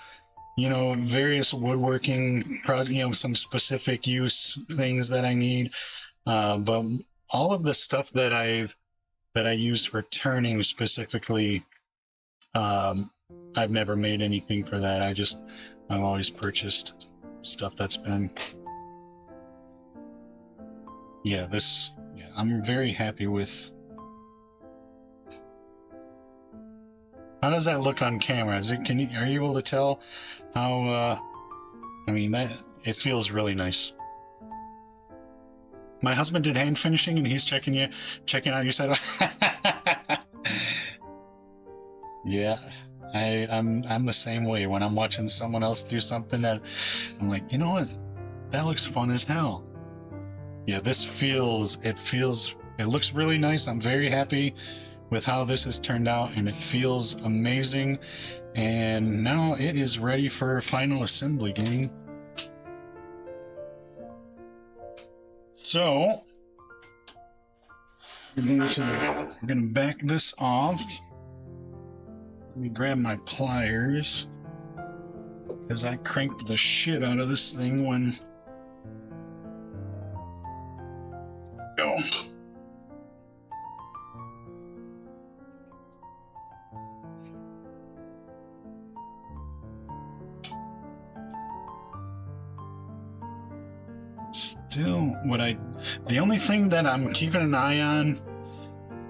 you know, various woodworking projects, you know, some specific use things that I need. But all of the stuff that I use for turning specifically, I've never made anything for that. I've always purchased stuff that's been. Yeah, I'm very happy with. How does that look on camera? Are you able to tell how? I mean, that it feels really nice. My husband did hand finishing, and he's checking out your setup. Yeah, I'm the same way. When I'm watching someone else do something that I'm like, you know what, that looks fun as hell. Yeah, it looks really nice. I'm very happy with how this has turned out, and it feels amazing. And now it is ready for final assembly, gang. So we're gonna back this off. Let me grab my pliers because I cranked the shit out of this thing when. Go. Still, the only thing that I'm keeping an eye on,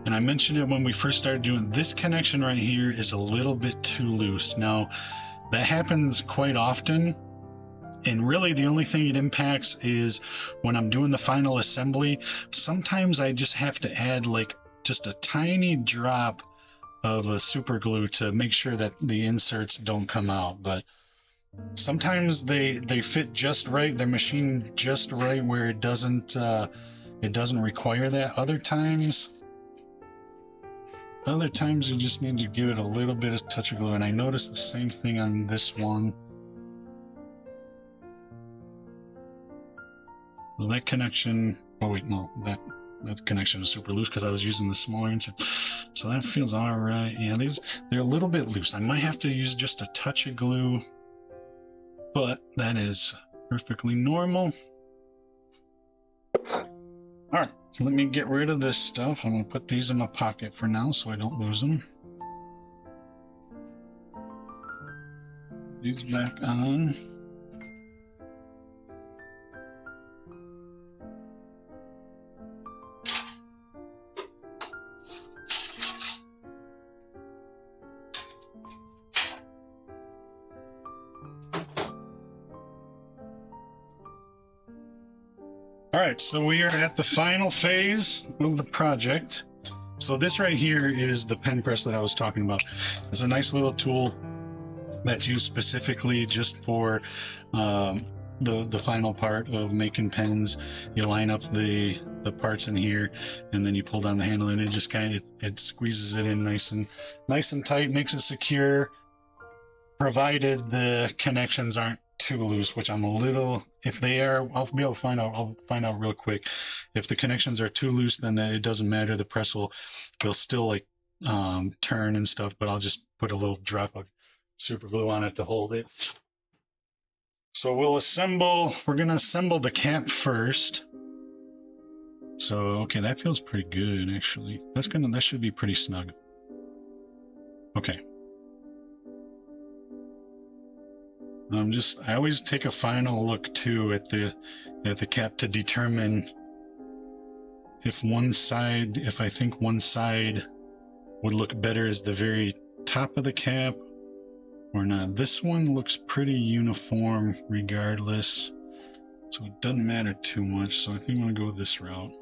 and I mentioned it when we first started doing this connection right here, is a little bit too loose. Now, that happens quite often, and really the only thing it impacts is when I'm doing the final assembly. Sometimes I just have to add like just a tiny drop of a super glue to make sure that the inserts don't come out, but sometimes they fit just right. They're machined just right where it doesn't require that. Other times you just need to give it a little bit of touch of glue, and I noticed the same thing on this one. That connection, oh wait, no, that connection is super loose because I was using the smaller insert. So that feels all right. Yeah, they're a little bit loose. I might have to use just a touch of glue, but that is perfectly normal. All right, so let me get rid of this stuff. I'm gonna put these in my pocket for now so I don't lose them. These back on. All right, so we are at the final phase of the project. So this right here is the pen press that I was talking about. It's a nice little tool that's used specifically just for the final part of making pens. You line up the parts in here, and then you pull down the handle, and it just kind of it squeezes it in nice and tight, makes it secure, provided the connections aren't too loose, which I'm a little, if they are, I'll be able to find out. I'll find out real quick. If the connections are too loose, then it doesn't matter. The press they'll still like turn and stuff, but I'll just put a little drop of super glue on it to hold it. So we're gonna assemble the cap first. So okay, that feels pretty good actually. That should be pretty snug. Okay. I always take a final look too at the cap to determine if I think one side would look better as the very top of the cap or not. This one looks pretty uniform regardless, so it doesn't matter too much. So I think I'm gonna go this route.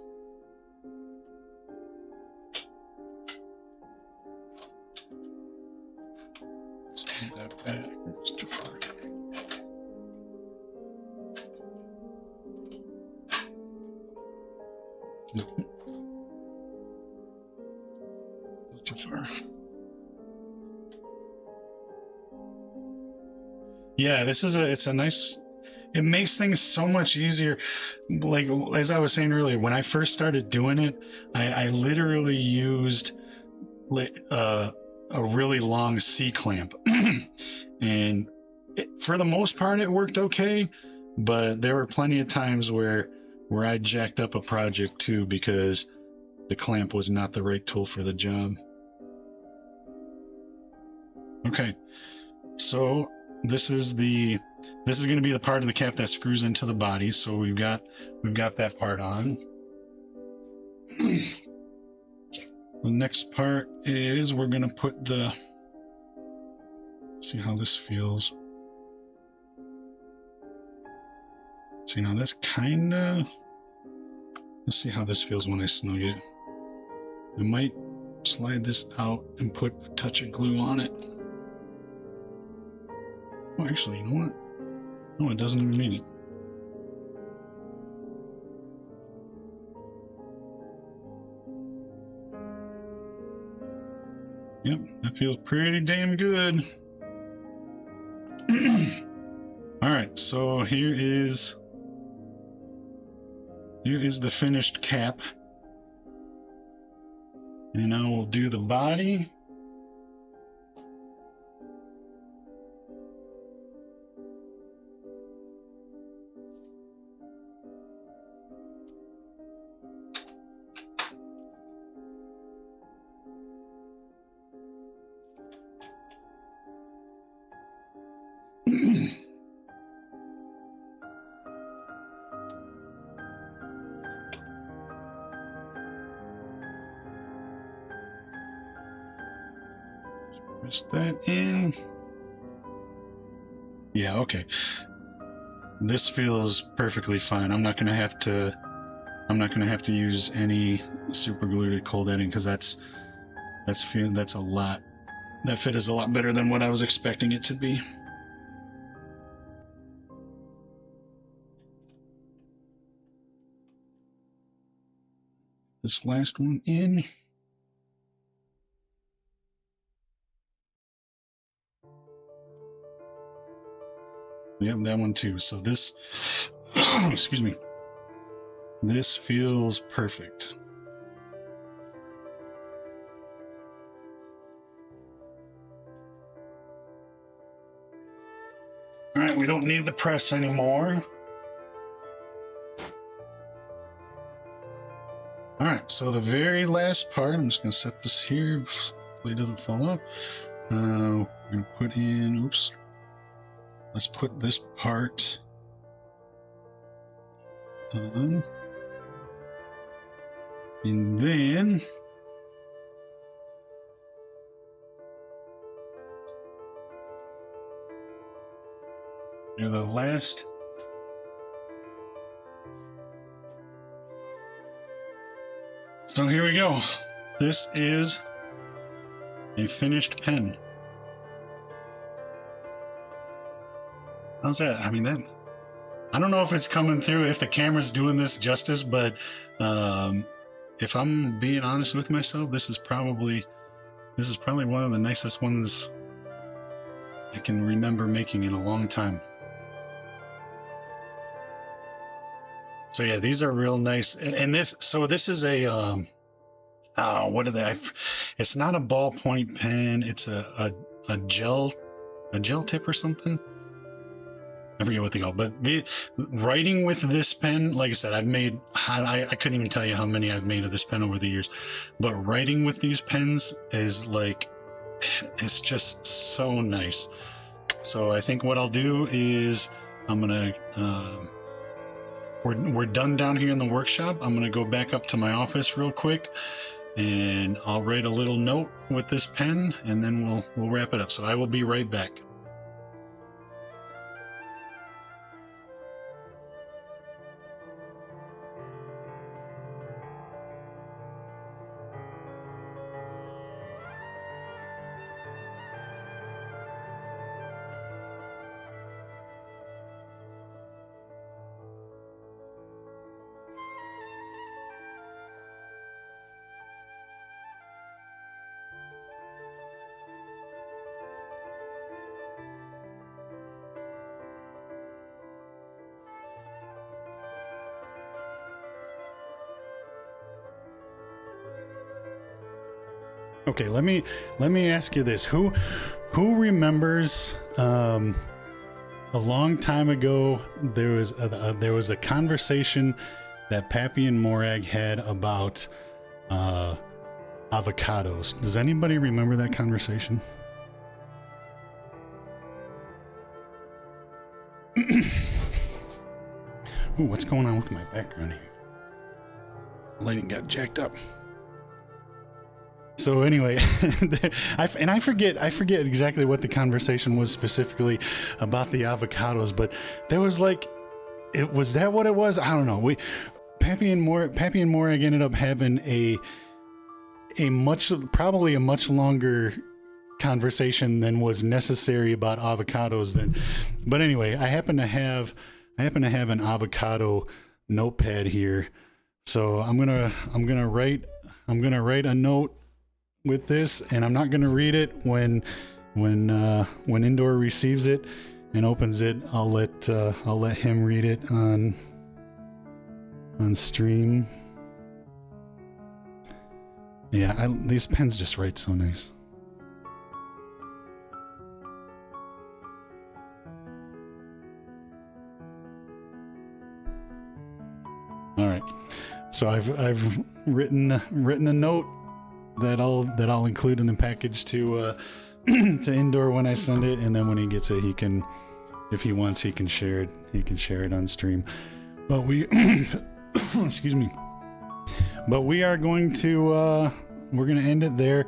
Let's take that back. It's too far. Too far. Yeah, it's a nice, it makes things so much easier. Like, as I was saying earlier, when I first started doing it, I literally used a really long C-clamp. And for the most part, it worked okay, but there were plenty of times where I jacked up a project too because the clamp was not the right tool for the job. Okay, so this is going to be the part of the cap that screws into the body. So we've got that part on. The next part is we're going to put see how this feels. See, now that's let's see how this feels when I snug it. I might slide this out and put a touch of glue on it. Oh, actually, you know what? No, it doesn't even need it. Yep, that feels pretty damn good. All right, so here is the finished cap. And now we'll do the body. Press that in. Yeah, okay. This feels perfectly fine. I'm not gonna have to use any super glue to hold that in because that's a lot. That fit is a lot better than what I was expecting it to be. This last one in. Yep, that one too. So this, excuse me, this feels perfect. we don't need the press anymore. All right, so the very last part, I'm just gonna set this here, hopefully it doesn't fall off. We're gonna put in, oops, let's put this part on, and then do the last. So here we go. This is a finished pen. How's that? I mean, that, I don't know if it's coming through, if the camera's doing this justice, but if I'm being honest with myself, this is probably one of the nicest ones I can remember making in a long time. So yeah, these are real nice, and this is a what are they? It's not a ballpoint pen. It's a gel tip or something. I forget what they call, but the writing with this pen, like I said, I couldn't even tell you how many I've made of this pen over the years, but writing with these pens is like, it's just so nice. So I think what I'll do is I'm gonna we're done down here in the workshop. I'm gonna go back up to my office real quick, and I'll write a little note with this pen, and then we'll wrap it up. So I will be right back. Okay, let me ask you this: who remembers a long time ago there was a conversation that Pappy and Morag had about avocados? Does anybody remember that conversation? Ooh, what's going on with my background here? Lighting got jacked up. So anyway, I forget exactly what the conversation was specifically about the avocados, but there was like, was that what it was? I don't know. Pappy and Morag ended up having probably a much longer conversation than was necessary about avocados then. But anyway, I happen to have an avocado notepad here, so I'm gonna write a note with this, and I'm not going to read it when Indoor receives it and opens it. I'll let him read it on stream. Yeah, these pens just write so nice. All right, so I've written a note that I'll include in the package to Indoor when I send it, and then when he gets it, he can, if he wants, he can share it on stream. But we excuse me. But we are going to we're going to end it there.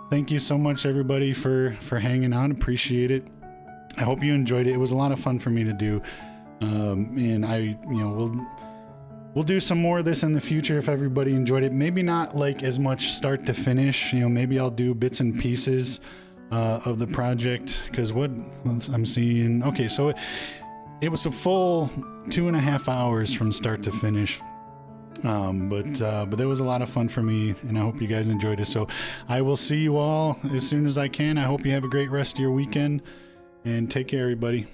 Thank you so much, everybody, for hanging out. Appreciate it. I hope you enjoyed it. It was a lot of fun for me to do, and we'll do some more of this in the future if everybody enjoyed it. Maybe not like as much start to finish. Maybe I'll do bits and pieces of the project, because what I'm seeing. Okay, so it was a full 2.5 hours from start to finish. But there was a lot of fun for me, and I hope you guys enjoyed it. So I will see you all as soon as I can. I hope you have a great rest of your weekend, and take care, everybody.